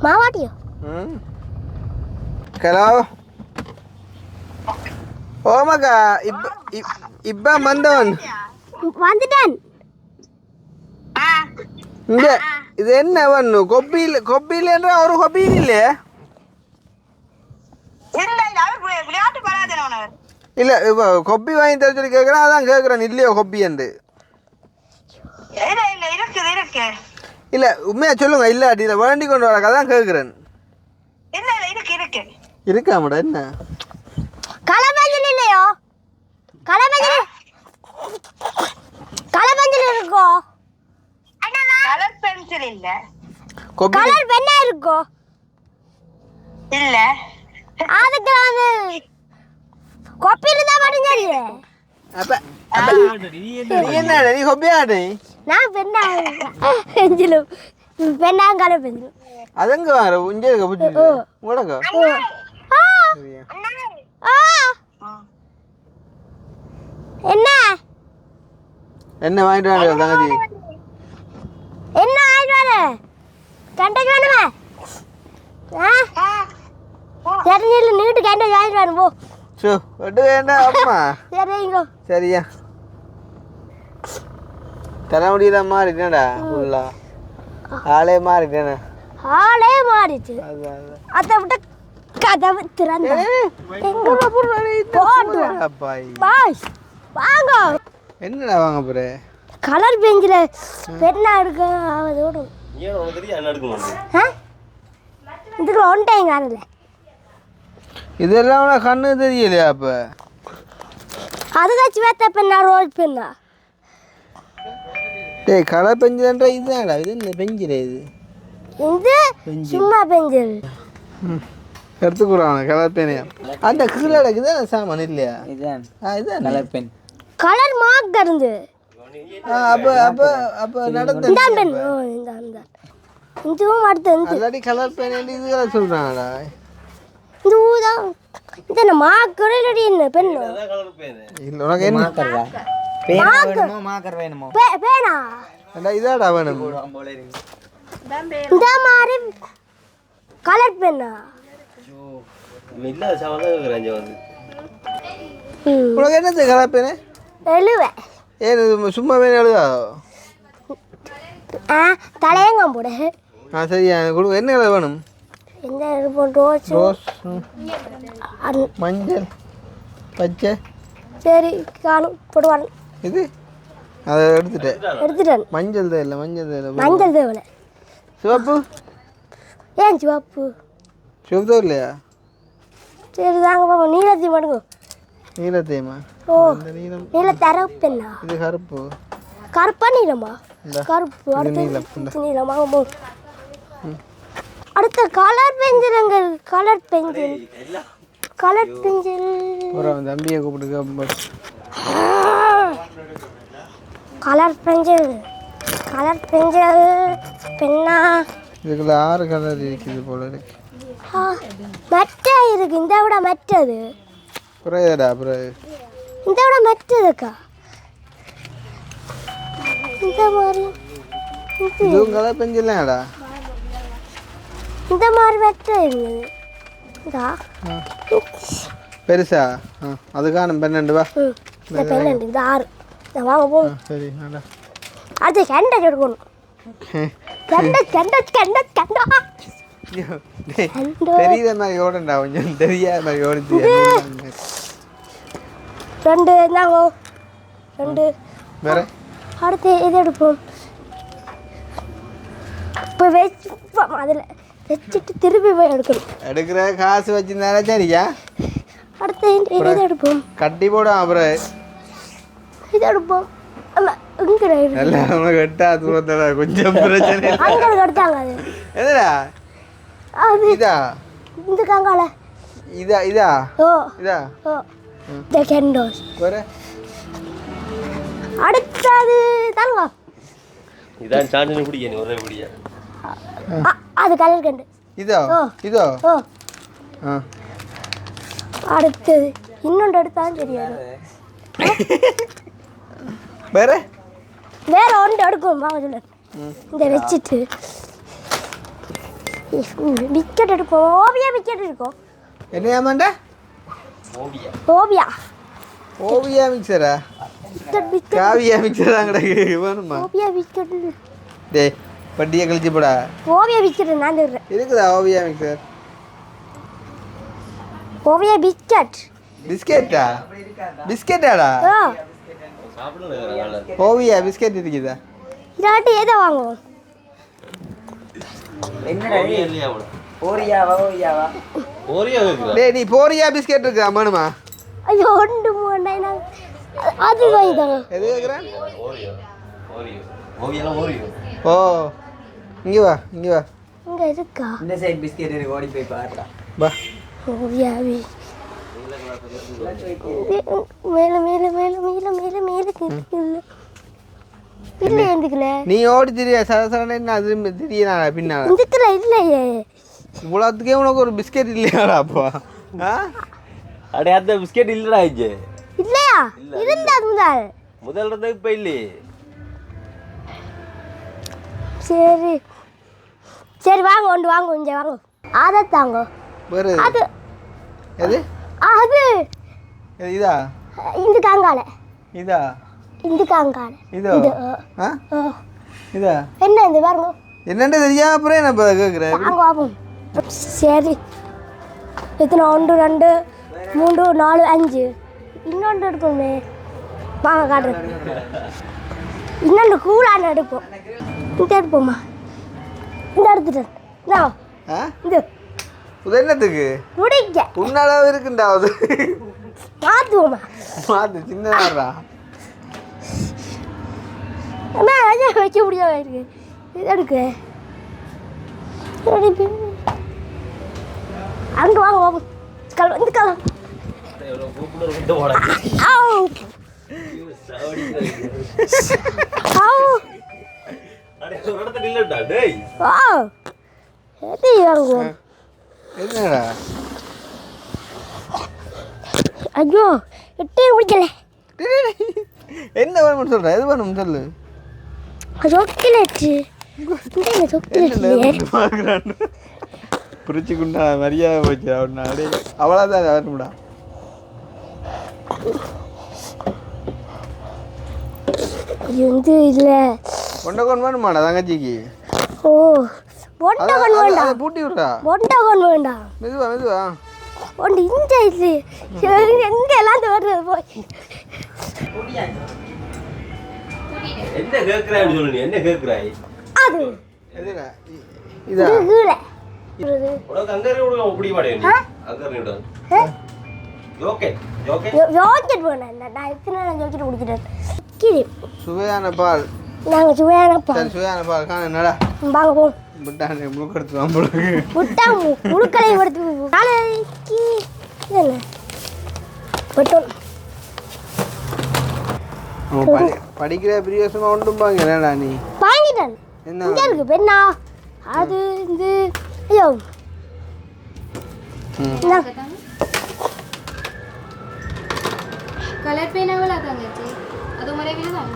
மாவாட்டியோ? ம் ஹலோ ஓமாக்கா இப்போ இப்போ வந்தவன் வந்துட்டேன். இங்க இது என்ன பண்ணு கொப்பியிலன்ற ஒரு கொப்பியில் இல்லையே விளையாட்டு பராதன இல்லை இப்போ கொப்பி வாங்கி தர சொல்லி கேட்குறேன் அதான் கேட்குறேன் இல்லையோ கொப்பியண்டு இருக்குது இருக்கு இல்லை உண்மையாக சொல்லுங்க இல்லாட்டி இதை வேண்டி கொண்டு வரக்கு அதான் கேட்குறேன். இல்ல இருக்கு இருக்காமடா என்ன கலபஞ்சல் இல்லையோ? கலபஞ்சல் இருக்கோ? கலர் பென்சில் இல்ல கொப்பி கலர் பென்னா இருக்கோ? இல்ல அதுக்கு வந்து கொப்பி இருந்தா மட்டும் சரி. அப்போ நீ என்ன நீ கொப்பியாடு நான் பெண்ணா பெஞ்சிலும் பெண்ணா கலர் பெஞ்சிலும் அதங்க வர உஞ்சே புத்தி உடங்க என்ன என்ன வாங்கிட்டு வாங்க தங்கச்சி என்ன ஆயிட்டு வர கண்டக்கு வேணுமே? சரி நீ நீட்டு கண்டக்கு வாங்கிட்டு வரணும் போ. சோ வெட்டு வேண்டாம் அம்மா சரிங்க சரியா தலைமுடியில மாறிட்டேன்டா ஃபுல்லா ஆளே மாறிட்டேனே ஆளே மாறிச்சு. அதான் அதை விட்டு கதவு திறந்த அப்பாய் பாய் வாங்க. என்னடா வாங்க போற கலர் பெஞ்சில் பெண்ணா எடுக்க அதோடு ஏன் உனக்கு தெரியும் என்ன எடுக்கணும் இதுக்கு ஒன் டைம் காணல. இதெல்லாம் உனக்கு கண்ணு தெரியலையா அப்ப அது கட்சி வேத்த பெண்ணா ரோல் பெண்ணா? டேய் கலர் பெஞ்சிலன்ற இதுதான்டா இது என்ன பெஞ்சில இது இது சும்மா பெஞ்சில் எடுத்துக்கிறான் கலர் பேனையா அந்த கீழே இருக்குது சாமான் இல்லையா இதுதான் இதுதான் கலர் பென். கலர் மார்க் இருந்து அப்போ அப்போ அப்போ நடந்த இந்த பெண் இந்த இதுவும் அடுத்து அல்லாடி கலர் பேனை இதுகளை சொல்கிறாங்கடா இந்த ஊதான் இது என்ன மார்க் இல்லடி என்ன பெண்ணு இல்லை உனக்கு என்ன மாக்கர்வா பேனா வேணுமோ மாக்கர் வேணுமோ? பேனா ஏண்டா இதாடா வேணும் போல இருக்கு. இந்த மாதிரி கலர் பெண்ணா? இல்லாத சாமான் தான் இருக்கிறேன் வந்து உனக்கு என்னது கலர் பேனு எழுவேன் ஏன் இது சும்மா பேனை எழுதாதோ தலையங்கம் போட சரியா கொடு என்ன கலர் வேணும் எந்த இருப்போம் ரோஸ் ரோஸ் மஞ்சள் பச்சை சரி காணும் போட்டு வரேன். இது அதை எடுத்துட்டேன் மஞ்சள் தான் இல்லை மஞ்சள் தேவலை சிவப்பு ஏன் சிவப்பு சிவப்பு தான் இல்லையா சரி தாங்க பாப்போம். நீலத்தி மட்டும் நீலத்தையுமா ஓ இந்த நீலம் நீல தரப்பெண்ணா? இது கருப்பு கருப்பா நீளமா? கருப்பு இது அடுத்து நீலம் இந்த நீளமா போ. அடுத்த கலர் பென்சிலுங்க கலர் பென்சில் ஒரு அவன் தம்பியை கூப்பிட்டு கலர் பென்சில் பெண்ணா? இதுக்குள்ள 6 கலர் இருக்குது போல இருக்கு மெட்ட இருக்கு இந்த விட மெட்டது புரியுதாடா அப்புறம் இந்த விட மெட்டதுக்கா இந்த மாதிரி இதுவும் கலர் பெஞ்சிடலாம்டா இந்த மாதிரி மெட்ட இருக்குது இதா பெருசா அதுக்கான 12 வா இந்த பெண்ணு இந்த 6 இந்த வாங்க போ. சரி நல்லா அது கெண்டை எடுக்கணும் கெண்டை தெரியுத மாதிரி ஓடண்டா கொஞ்சம் தெரியாத மாதிரி ஓடுச்சு 2 இந்தாங்கோ 2 வேற அடுத்து இது எடுப்போம். இப்போ வச்சுப்போம் அதில் வச்சுட்டு திருப்பி போய் எடுக்கணும். எடுக்கிற காசு வச்சிருந்தாலே சரியா அடுத்து இது எடுப்போம். கட்டி போடும் அப்புறம் இது எடுப்போம். ஆமாம் இங்கே நல்லா உனக்கு எட்டா தூரத்தடா கொஞ்சம் பிரச்சனை இல்லை. அங்கே எடுத்தாங்க அது என்னடா அது இதா இந்த காங்கால இதா ஓ இதா ஓ இந்த கெண்டோஸ் வேற அடுத்தது தாங்க. இதான் சான்ஸ் பிடிக்க நீ ஒரே பிடியா. அது கலர் கண்டு. இதோ ஓ. இதோ ஓ. ஆ அடுத்தது இன்னொன்று எடுத்தாலும் தெரியாது. வேற வேற ஒன்று எடுக்கும் வாங்க சொல்ல. இந்த வச்சுட்டு விக்கெட் எடுக்கும். ஓவியா விக்கெட் இருக்கும். என்ன ஏமாண்ட ஓவியா ஓவியா ஓவியா மிக்சரா விக்கெட் காவியா மிக்சரா கிடக்கு வேணுமா ஓவியா விக்கெட் டேய் பட்டியை கழிச்சு போடா ஓவியா விக்கெட் நான் சொல்கிறேன். இருக்குதா ஓவியா மிக்சர் ஓவியா விக்கெட் பிஸ்கெட்டா பிஸ்கெட்டாடா ஓ சாப்பிடல. ஓவியா பிஸ்கெட் இருக்குதா இல்லாட்டி எதை வாங்குவோம்? என்னடா ஓவியா இல்லையா அவன? ஓரியாவா ஓரியாவா ஓரியா கேக்குறா. டேய் நீ போறியா பிஸ்கெட் இருக்கா வேணுமா ஐயோ ஒன்று மூணு அது வாங்கிட்டாங்க. எது கேட்குறேன் ஓரியா ஓரியோ ஓவியாலாம் ஓரியோ. ஓ இங்கே வா இங்கே வா இங்கே இருக்கா இந்த சைடு பிஸ்கெட் இருக்கு ஓடி போய் பாருடா வா ஓவியாவி மேலே மேலே மேலே மேலே மேலே மேலே கேட்குது. இல்லை எந்துக்கல நீ ஓடி திரிய சரசரன்னு அது திரியனா பின்னால எந்துக்கல இல்லையே. இவ்வளோத்துக்கே உனக்கு ஒரு பிஸ்கெட் இல்லையாடா அப்போ ஆ அடே அந்த பிஸ்கெட் இல்லடா இங்க. இல்லையா இருந்தாது முதல்ல இருந்தது இப்ப இல்லையே. சரி சரி வாங்க ஒன்று வாங்க இங்கே வாங்க. அதை தாங்க வேறு அது எது அது எது இதா இந்த காங்கால இதா இந்த காங்கால இதோ இது ஆ இதா என்ன இந்த பாருங்க என்னென்னு தெரியாம அப்புறம் என்ன இப்போ கேட்குறேன் வாங்க வாங்க. சரி எத்தனை 1 2 3 4 5 இன்னொன்று எடுப்போமே வாங்க காட்டுறேன். இன்னொன்று கூலான எடுப்போம். இந்த எடுப்போம்மா இந்த எடுத்துட்டேன். ஆ இது இது என்னத்துக்கு முடிக்க உன்னளவு இருக்குண்டா அது மாற்றுவோம்மா. மாத்து சின்னதாடா அண்ணா ஐயா வைக்க முடியாம இருக்கு. இது எடுக்கு அங்கே வாங்க வாங்க கல் இந்த காலம் ஆவ் ஆவ் அடே ஒரு இடத்துல இல்லடா டேய். ஆவ் எது வாங்குவோம்? என்னடா ஐயோ எட்டே முடிக்கல. என்ன வேணும்னு சொல்ற எது வேணும் சொல்லு சாக்லேட்டு இந்த சாக்லேட் புரிச்சுக்குண்டா மரியாதை போச்சு அவனா அப்படியே அவ்வளோதான் வரணும்டா இது இல்லை. கொண்டகோன் வேணுமாடா தங்கச்சிக்கு ஓ பொண்டகன் வேண்டாம். அதை பூட்டி விட்றா பொண்டகன் வேண்டாம். மெதுவா மெதுவா ஒன்று இஞ்ச இது எங்கெல்லாம் தோடுறது போய் என்ன கேக்குறாய் சொல்லு நீ என்ன கேக்குறாய்? அது எதுடா இதா இது கீழே உனக்கு அங்க இருந்து பிடிக்க மாட்டேன் நீ. அங்க இருந்து ஓகே ஓகே ஜோக்கெட் வேணாம். நான் எத்தனை நான் ஜோக்கெட் குடிக்கிறேன். கிளி சுவையான பால் நாங்கள் சுவையான சரி சுவையான பால் காண என்னடா வாங்க போவோம். முட்டாண்டி முழுக்கெடுத்து நம்மளுக்கு முட்டா முழுக்களை எடுத்து நாளைக்கு இது என்ன பட்டம் படிக்கிற பிரியோசமாக ஒன்றும்பாங்க என்னடா நீ வாங்கிட்டேன். என்ன இங்கே இருக்கு பெண்ணா அது இது ஐயோ कलर पेना वाला தங்கச்சி அது ஒரே விதம்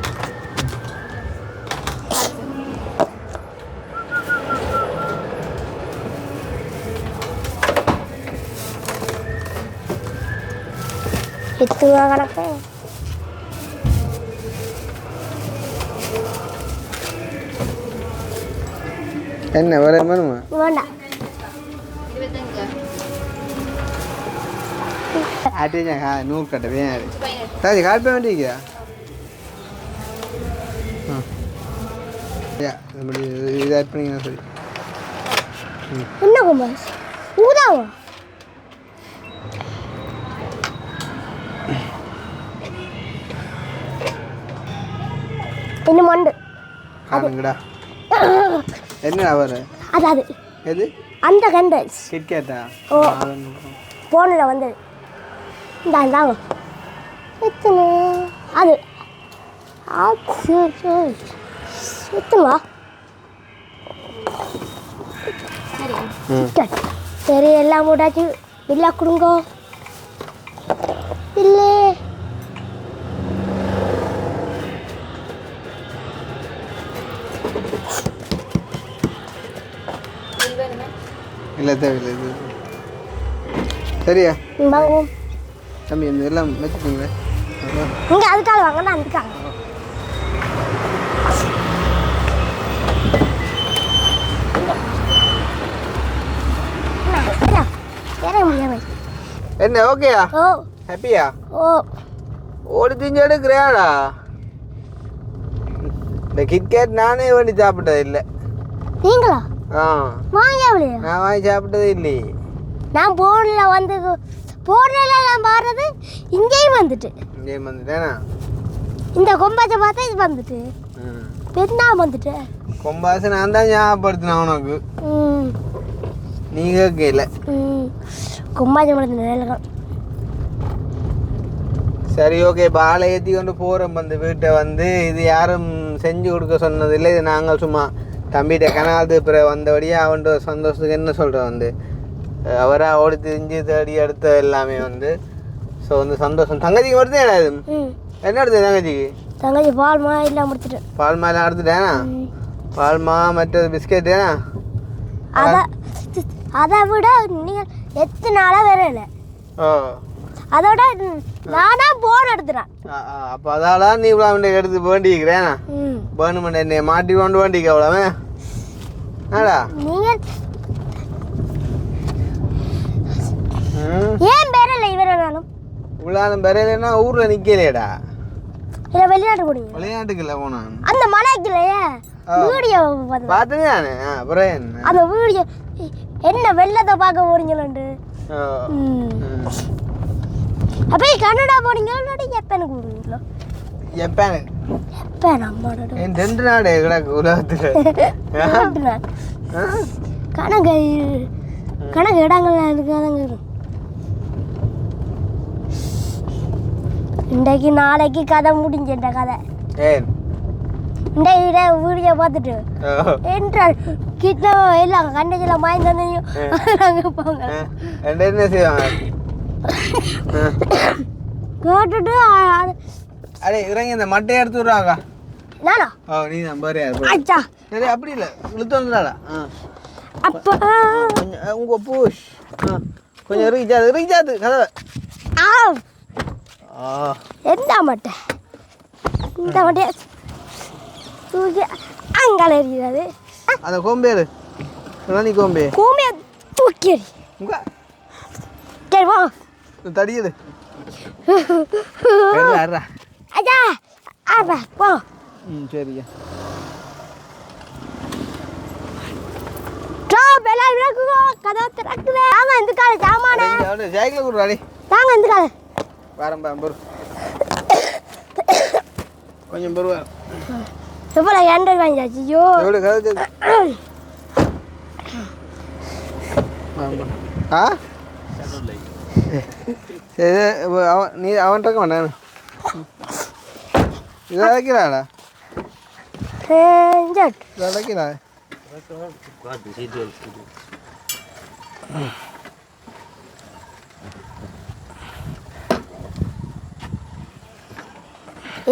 எத்துவா கணக்கு என்ன வேற வேணுமா வேண்டாம். 25 ஆட்டியா நூறு கட்டவே தாஜி கால் பண்ண வேண்டியிருக்கியா இது ஆட் பண்ணிங்கன்னா சரி என்ன குமார் ஊதாவா இன்னும் மண்டு காணுங்கடா என்னடா வர அது அது எது அந்த கண்டல்ஸ் கிட்கேட்டா ஓ போனில் வந்தது இந்தாங்க எத்தனை அது சுத்தமா சரியா சரி எல்லாம் மூட்டாச்சு பில்லா கொடுங்க பில்லு இல்லை தேவையில்லை இது சரியா வாங்குவோம் தம்பி இந்த எல்லாம் வச்சுக்கோங்களேன் இங்கே அதுக்காக வாங்க நான் அதுக்காக என்ன ஓகேயா ஓ ஹாப்பியா ஓ ஓடி திஞ்சு எடுக்கிறியாடா இந்த கிட்கேட் நானே வேண்டி சாப்பிட்டது இல்லை நீங்களா ஆ வாங்க அப்படியே நான் வாங்கி சாப்பிட்டது இல்லையே நான் போனில் வந்து போனில் நான் பாடுறது இங்கேயும் வந்துட்டு இங்கே வந்துட்டேனா இந்த கொம்பாச்சை பார்த்தா இது வந்துட்டு பெருநா வந்துட்டு கொம்பாசு நான் தான் ஞாபகப்படுத்தினேன் உனக்கு ம் நீ கேட்கல ம் கொம்பாச்சை மரத்து நிலையில சரி ஓகே பாலை ஏற்றி கொண்டு போகிறோம் வந்து வீட்டை வந்து இது யாரும் செஞ்சு கொடுக்க சொன்னதில்லை இது நாங்கள் சும்மா தம்பிகிட்ட கனாது பிறகு வந்தபடியே அவன்கிட்ட சந்தோஷத்துக்கு என்ன சொல்கிறேன் வந்து அவராக ஓடி திரிஞ்சு தேடி எடுத்த எல்லாமே வந்து ஸோ வந்து சந்தோஷம் தங்கச்சிக்கு மட்டும் என்ன இது ம் என்ன எடுத்தது தங்கச்சிக்கு தங்கச்சி பால் மா எல்லாம் முடிச்சிட்டு பால் மாலாம் எடுத்துட்டேனா பால்மா மற்றது பிஸ்கெட் ஏன்னா அதை விட நீங்கள் எத்தனை நாளாக வரல ஓ அதோட நானா போன் எடுத்துறேன் அப்போ அதால நீ இவ்வளோ எடுத்து வேண்டிக்கிறேனா ம் வேணுமெண்ட் என்னை மாட்டி கொண்டு வேண்டிக்க அவ்வளோவே ஆடா நீங்கள் ம் ஏன் பேரல இவரானாலும் இவ்வளோ பெறையிலன்னா ஊரில் நிற்கலையடா இல்லை வெளிநாட்டு போடுங்க விளையாட்டுக்குள்ள போனான் அந்த மலைக்குலையே வீடியோ பார்த்தது நானு அப்புறம் என்ன அந்த வீடியோ என்ன வெள்ளத்தை பார்க்க போறீங்களு ஓ. ம். அப்போ கன்னடா போறீங்களோ எப்பனுக்கு போடுவீங்களோ ஜப்பானு எப்போ நம்மளோட என் 2 நாடு கிடக்கு உலகத்தில் கணக்கு கணக்கு இடங்கள்லாம் இருக்காதாங்க இன்றைக்கு நாளைக்கு கதை முடிஞ்ச இந்த கதை ஏன் இன்றைக்கு வீடியோ பார்த்துட்டு ஓ. என்றால் கிட்ட எல்லாம் கண்டதில் மாய்ந்தனையும் நாங்கள் போங்க என்ன செய்வாங்க கேட்டுட்டு அடே இறங்கி இந்த மட்டையை எடுத்து விட்றாங்க நானா ஓ நீ தான் பாரு ஆச்சா சரி அப்படி இல்லை இழுத்து வந்துடாடா அப்போ கொஞ்சம் உங்கள் பூஷ் கொஞ்சம் இறங்கிச்சாது கதவை ஆ ஆ எந்த மட்டை இந்த மட்டையை தூக்கி அங்கால இருக்கிறது அந்த கோம்பேரு ராணி கோம்பே கூமையை தூக்கி எறி. உங்க சரி வா தடியுது அட்ரா அஜா ஆப்பா போ ம் சரியா எல்லாம் விளக்குங்க கதை திறக்குது தாங்க இந்த கால சாமான சைக்கிள் கொடுறாடி தாங்க இந்த கால வரேன் பொறு கொஞ்சம் பொறுவா எவ்வளோ எண்பது வாங்கியாச்சு ஐயோ எவ்வளோ கதை ஆ சரி அவன் நீ அவன்கிட்ட வேண்டாம் இதை வைக்கிறாடா இதை வைக்கிறா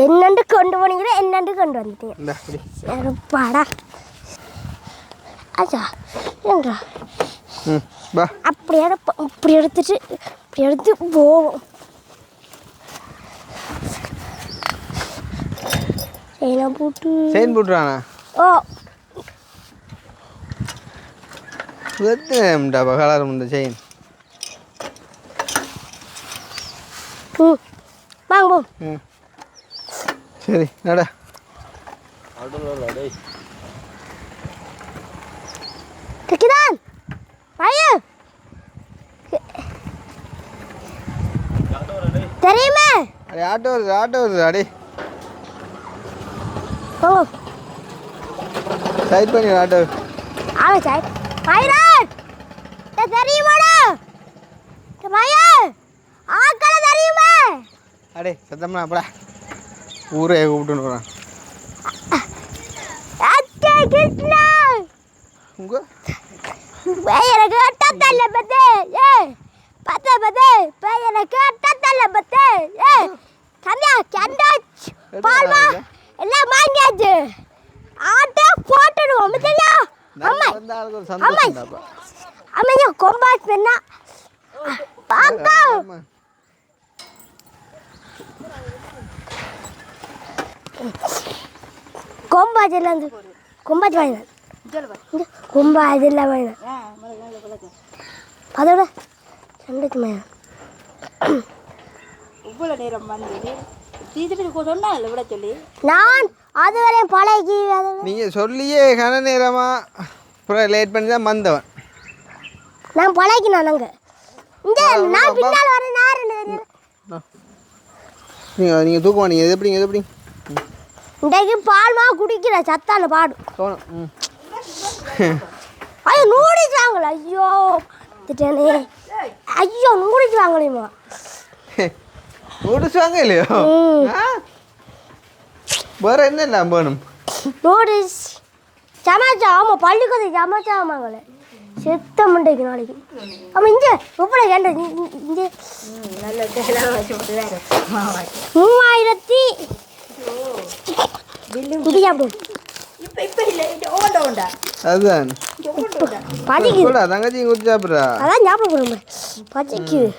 என்னண்டு கொண்டு போனீங்களோ என்னண்டு கொண்டு வந்துட்டீங்க இந்த அப்படி செருப்பாடா அச்சா ஏன்றா ம் வா அப்படி எடுப்போம் இப்படி எடுத்துட்டு இப்படி எடுத்து போவோம் செயினை போட்டு செயின் போட்டுறானா ஓ வெத்துடா கலர் இந்த செயின் ம் வாங்க போம் ம் சரி நட கிதான் பைய தெரியுமே அடே ஆட்டோ வருது அடே போங்க சைட் பண்ணி ஆட்டோ ஆவே சாய் பைரன் தெரியுமாடா பைய ஆக்கள தெரியுமே அடே சத்தம்னா அப்படா ஊரே கூப்பிட்டு வரேன் அச்சா கிருஷ்ணா உங்க எனக்கு தத்தல்ல பத்தே ஏ பத்தே பத்தே எனக்கு தத்தல்ல பத்தே ஏ கண்ணா கண்டாச் பால்வா எல்லாம் வாங்கியாச்சு ஆட்ட போட்டுடுவோம் தெரியா அம்மா வந்த ஆளுக்கு ஒரு சந்தோஷம் தான்ப்பா. அம்மா கொம்பாஸ் பண்ணா பாக்கா கொம்பாஸ் எல்லாம் கொம்பாஸ் வாங்கினா கொம்பாஸ் எல்லாம் வாங்கினா அதோட சண்டைக்கு மேலே இவ்வளோ நேரம் வந்து சொன்னாங்கல்ல விட சொல்லி நான் அதுவரை பழகி நீங்க சொல்லியே கன நேரமா அப்புறம் லேட் பண்ணி தான் வந்தவன். நான் பழகினேன் நாங்கள் இந்த நான் பின்னால் வர நேரம் நீங்கள் தூக்குவா நீங்கள் எது எப்படி இன்றைக்கு பால்மா குடிக்கிற சத்தான பாடு தோணும். ஐயோ நூடுல்ஸ் வாங்கல ஐயோ திட்டனே ஐயோ நூடுல்ஸ் வாங்கலையுமா நூடுல்ஸ் வாங்க இல்லையோ வேற என்ன இல்லை வேணும் நூடுல்ஸ் சமைச்சா ஆமாம் பள்ளிக்கூட சமைச்சா ஆமாங்களே செத்த மண்டைக்கு நாளைக்கு ஆமாம் இங்கே எப்படி கேட்ட இங்கே நல்ல தேலாம் வச்சு விட்டு வேறு 3000 இது சாப்பிடும் இப்போ இப்போ இல்லை இது ஓண்ட ஓண்டா அதுதான் பசிக்குது தங்கச்சி குடிச்சு சாப்பிட்றா அதான் ஞாபகம் போடுங்க பசிக்குது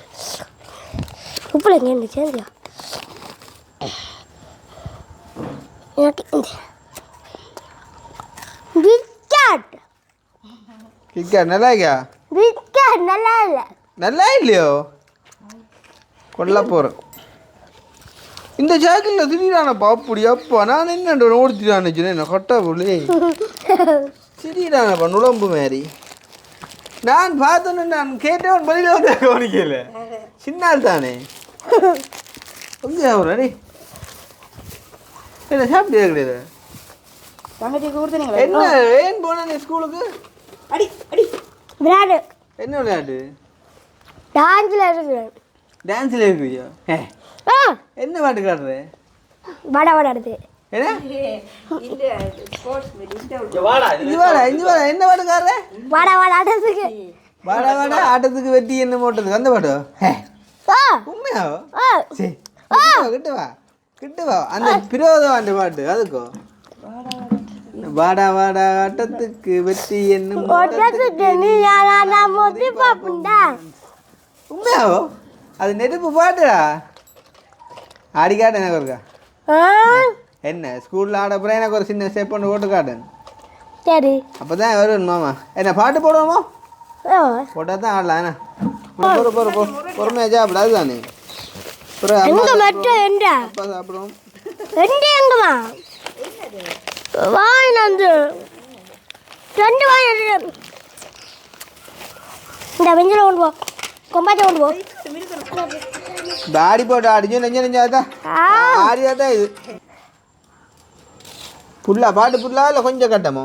உப்புல கேண்டு சேர்ந்தியா எனக்கு பிஸ்கட் கிட்கேட் நல்லா இருக்கியா பிஸ்கட் நல்லா இல்லை நல்லா இல்லையோ கொல்ல போகிறேன் இந்த சைக்கிளில் திடீரானப்பா அப்படியாப்பா நான் என்ன ஓடிச்சிடான்னு என்ன கொட்டை புள்ளி திடீரானப்பா நுழம்பு மாதிரி நான் பார்த்தோன்னு நான் கேட்டவன் பதில வந்து கவனிக்கல சின்னால் தானே கொஞ்சம் அடி என்ன சாப்பிட்டே கிடையாது தங்கச்சி கொடுத்தீங்களா என்ன ஏன் போன நீ ஸ்கூலுக்கு அடி அடி விளையாடு என்ன விளையாட்டு டான்ஸில் இருக்கிறேன் டான்ஸில் இருக்கிறியா என்ன பாட்டு காட்டுற வடை வடை அடுத்து என்ன இந்த ஸ்போர்ட்ஸ் இது வாடா என்ன பாட்டு காட்டுற வடை வடை அடுத்துக்கு வாடா வாடா ஆட்டத்துக்கு வெட்டி என்ன போட்டதுக்கு அந்த பாட்டோ உண்மையா சரி கிட்ட வா அந்த பிரோதம் அந்த பாட்டு அதுக்கோ வாடா வாடா ஆட்டத்துக்கு வெட்டி என்ன ஒட்டத்துக்கு நீ யாரா மொத்தி பாப்புண்டா உண்மையாவோ அது நெருப்பு பாட்டுடா ஆடி காட்டு எனக்கு இருக்கா என்ன ஸ்கூலில் ஆட போகிறேன் எனக்கு ஒரு சின்ன ஸ்டெப் ஒன்று போட்டு காட்டு சரி அப்போ தான் வருவேன் மாமா என்ன பாட்டு போடுவோமோ போட்டால் தான் ஆடலாம் என்ன பொறுமையாக சாப்பிட அதுதானே எங்க மட்டும் என்ற அப்பா சாப்பிடுவோம் ரெண்டு எங்கம்மா வாய் நந்து ரெண்டு வாய் இந்த வெஞ்சில் கொண்டு போ கொம்பாச்சை கொண்டு போ ஆடி போட்டு ஆடிச்சு நெஞ்சா ஆடியா தான் இது புல்லா பாட்டு புல்லா இல்லை கொஞ்சம் கட்டமோ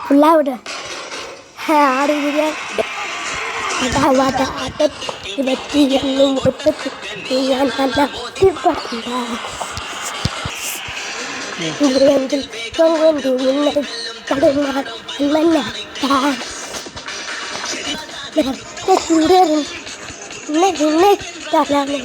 ஃபுல்லாக விட ஆடுகிறியா அடா வாட்டா ஆட்டத்துக்கு வெற்றி என்னும் ஒட்டத்துக்கு நல்லா பாட்டுண்டா இங்கிருந்து கொங்கொண்டு முன்னை கடுமாள் மன்னட்டா சுடரும் நெருமை தலமே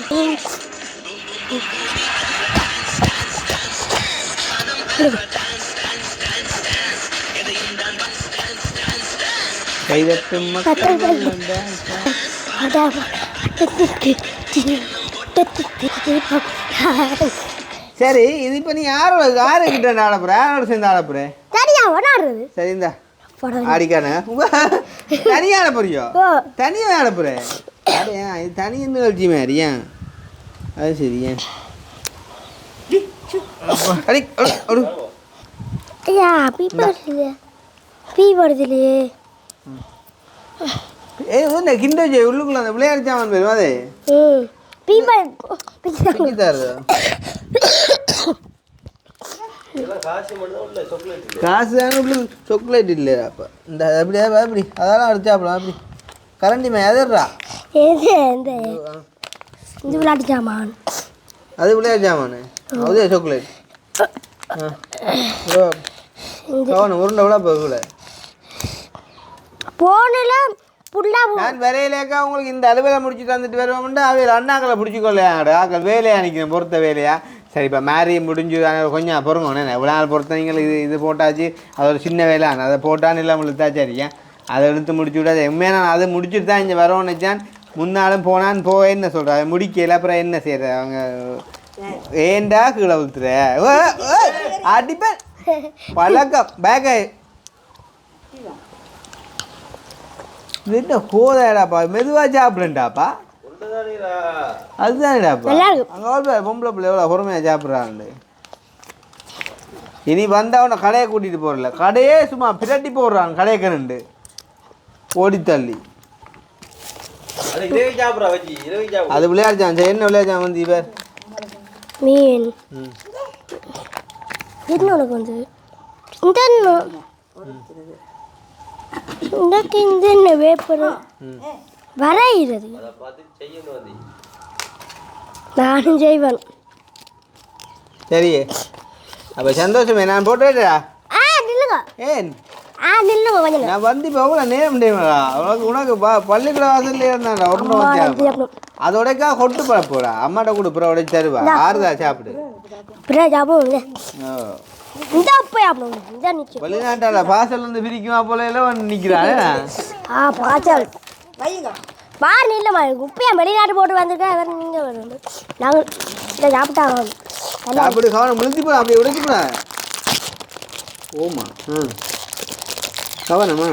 கைதட்டும் சரி இது இப்போ நீ யாருக்கிட்ட ஆட போற யாரோட சேர்ந்து ஆட போற தனியா ஒன்னாடுறது சரி இந்தா ஆடிக்கான தனியாக ஆட போறியோ தனியாக ஆட போற அடையா இது தனி நிகழ்ச்சி மாதிரி ஏன் அது சரி ஏன் அடி ஐயா பீ போடுதில்லையே இந்த கிண்டஜி உள்ளுக்குள்ள அந்த விளையாட்டு சாமான் பேரும் அதே பீ தருது காசு தானே உள்ளுக்கு சாக்லேட் இல்லையா அப்போ இந்த அப்படியே அப்படி அதெல்லாம் அடிச்சு சாப்பிடலாம் அப்படி கரண்டி மே எதிர்றா எது இந்த விளையாட்டு சாமான் அது விளையாட்டு சாமானு அதே சாக்லேட் கவனம் உருண்டை விட போகல போனில் ஃபுல்லாக நான் வேலையிலேக்கா உங்களுக்கு இந்த அலுவலை முடிச்சு தந்துட்டு வருவோம்ட்டு அவையில் அண்ணாக்களை பிடிச்சிக்கொள்ளையாடு ஆக்கள் வேலையா நிற்கிறேன் பொறுத்த வேலையா சரி இப்போ மேரி முடிஞ்சு கொஞ்சம் பொறுங்க இவ்வளோ நாள் பொறுத்த நீங்கள் இது போட்டாச்சு அது ஒரு சின்ன வேலை அதை போட்டான்னு இல்லை உங்களுக்கு சரியா அதை எடுத்து முடிச்சு விடாது உண்மையாக நான் அதை முடிச்சுட்டு தான் இங்கே வரோன்னு வச்சான் முன்னாலும் போனான்னு போக என்ன சொல்கிறேன் அதை முடிக்கல அப்புறம் என்ன செய்கிற அவங்க ஏண்டா கீழே ஊத்துற அடிப்பேன் பழக்கம் பேக்கை இது என்ன போதாடாப்பா மெதுவாக சாப்பிடுண்டாப்பா அதுதான்டாப்பா அங்கே பொம்பளை பிள்ளை எவ்வளோ பொறுமையாக சாப்பிட்றாங்க இனி வந்தவனை கடையை கூட்டிகிட்டு போகிறல கடையே சும்மா பிரட்டி போடுறாங்க கடையை கரண்டு ஓடித்தள்ளி அது விளையாடுச்சான் சரி என்ன விளையாடுச்சான் வந்து இவர் மீன் உனக்கு வந்து இந்த என்ன வேப்பரும் வரைகிறது நானும் செய்வேன் சரி அப்போ சந்தோஷமே நான் போட்டுட்டா நில்லுங்க ஏன் நில்லுங்க கொஞ்சம் நான் வந்து இப்போ எவ்வளோ நேரம் முடியுமாடா உனக்கு பள்ளிக்கூட வாசல்லே இருந்தாண்டா ஒன்றும் வந்து அதோடக்கா கொட்டு பட போடா அம்மாட்ட கூட புற உடைச்சு தருவா ஆறுதா சாப்பிடு சாப்பிடுவோங்க இந்த உப்பை சாப்பிடுவோங்க இந்த நிற்கும் வெளிநாட்டால பாசல் வந்து பிரிக்குமா போல எல்லாம் நிற்கிறான் பாய்ச்சல் பார் இல்லைம்மா உப்பையா வெளிநாட்டு போட்டு வந்திருக்கேன் நீங்கள் வருவோம் நாங்கள் இதை சாப்பிட்டாங்க சாப்பிடு கவனம் முழுத்தி போட அப்படி உடைச்சு போட ஓமா கவனமா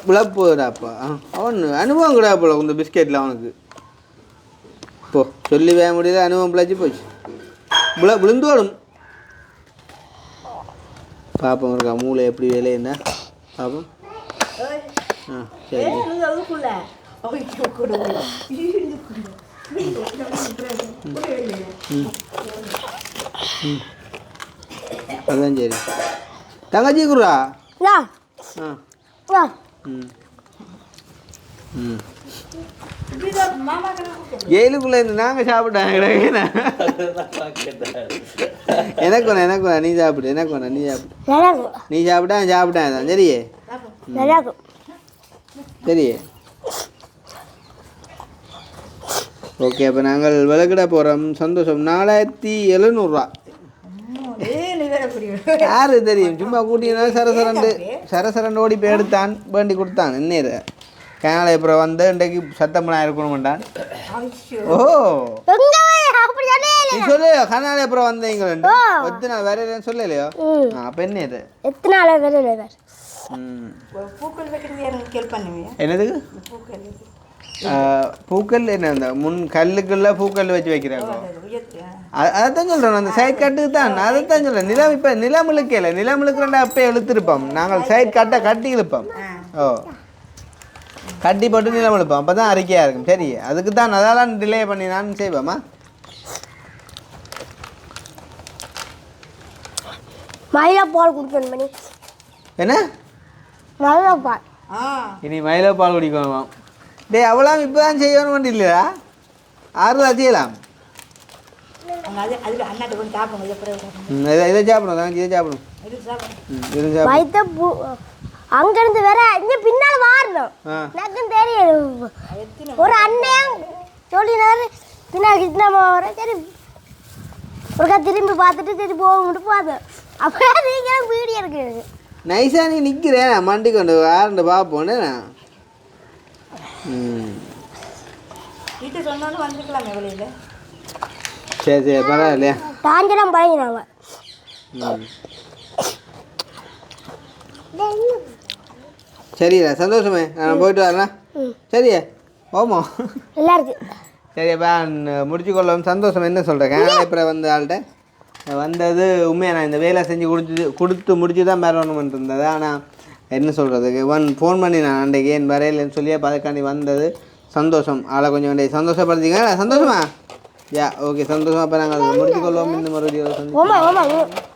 விழப்போடாப்பா அவன் அனுபவம் கூட போல இந்த பிஸ்கெட்டில் அவனுக்கு போ சொல்லி வேக முடியல அனுபவம் பிழைச்சி போச்சு விழுந்து வரும் பாப்போம் இருக்கா மூளை எப்படி வேலைன்னா பாப்போம் சரி அதான் சரி தங்கச்சி குருவா ஜெயிலுக்குள்ள இருந்து நாங்கள் சாப்பிட்டாங்க எனக்கு வேணா நீ சாப்பிடு எனக்கு வேணா நீ சாப்பிடு நீ சாப்பிட்டேன் தான் சரியே சரியே ஓகே அப்போ நாங்கள் விளக்கிட போகிறோம் சந்தோஷம் 4700 யாரு தெரியும் சும்மா கூட்டினா சரசரண்டு ஓடி போய் எடுத்தான் வேண்டி கொடுத்தான் என்ன கேனால அப்புறம் வந்து இன்றைக்கு சத்தம் இருக்கணும்டான் ஓ நீ சொல்லு கனால அப்புறம் வந்தீங்க எத்தனை நாள் வேற எதுவும் சொல்லலையோ அப்போ என்ன இது எத்தனை நாள் வேற என்னதுக்கு பூக்கல் என்ன அந்த முன் கல்லுக்குள்ள பூக்கல் வச்சு வைக்கிறாங்க அதைத்தான் சொல்கிறோம் அந்த சைட் கட்டுக்கு தான் அதைத்தான் சொல்கிறேன் நிலம் இப்போ நிலம் இழுக்கல நிலம் இழுக்கிறண்டா அப்போ இழுத்துருப்போம் நாங்கள் சைட் கட்டி இழுப்போம் ஓ கட்டி போட்டு நிலம் இழுப்போம் அப்போ தான் அறிக்கையாக இருக்கும் சரி அதுக்கு தான் அதெல்லாம் டிலே பண்ணி நான் செய்வோமா மயிலப்பால் குடிக்கணும் என்ன மயிலப்பால் இனி மயிலப்பால் குடிக்கணும் டேய் அவ்வளோ இப்போ தான் செய்யணும் வேண்டி இல்லையா ஆறுதல் செய்யலாம் இதை சாப்பிடும் தான் இதை சாப்பிடும் வயிற்று அங்கேருந்து வேற இங்கே பின்னால் வாரணும் எனக்கும் தெரியும் ஒரு அண்ணன் சொல்லினாரு பின்னாடி வர சரி ஒருக்கா திரும்பி பார்த்துட்டு சரி போக பார்த்தேன் அப்போ நீங்களும் வீடியோ இருக்குது நைஸாக நீ நிற்கிறேன் மண்டி கொண்டு யாருண்டு பார்ப்போன்னு சரி சரி பரவாயில்லையா தாஞ்சரம் பழகினாங்க சரியா சந்தோஷமே நான் போயிட்டு வரேன் சரியா ஓமோ நல்லா இருக்கு சரியாப்பா முடிச்சுக்கொள்ளும் சந்தோஷம் என்ன சொல்கிறேன் இப்போ வந்து ஆள்கிட்ட வந்தது உண்மையாக நான் இந்த வேலை செஞ்சு கொடுத்து முடிச்சு தான் வேறு ஒன்று இருந்தது ஆனால் என்ன சொல்கிறதுக்கு ஃபோன் பண்ணி நான் அன்றைக்கு என் வரையிலன்னு சொல்லி அதுக்காண்டி வந்தது சந்தோஷம் ஆளை கொஞ்சம் வேண்டிய சந்தோஷப்படுத்திங்க சந்தோஷமா யா ஓகே சந்தோஷமாக அப்போ நாங்கள் முடிச்சுக்கொள்வோம் இந்த மறுபடியும்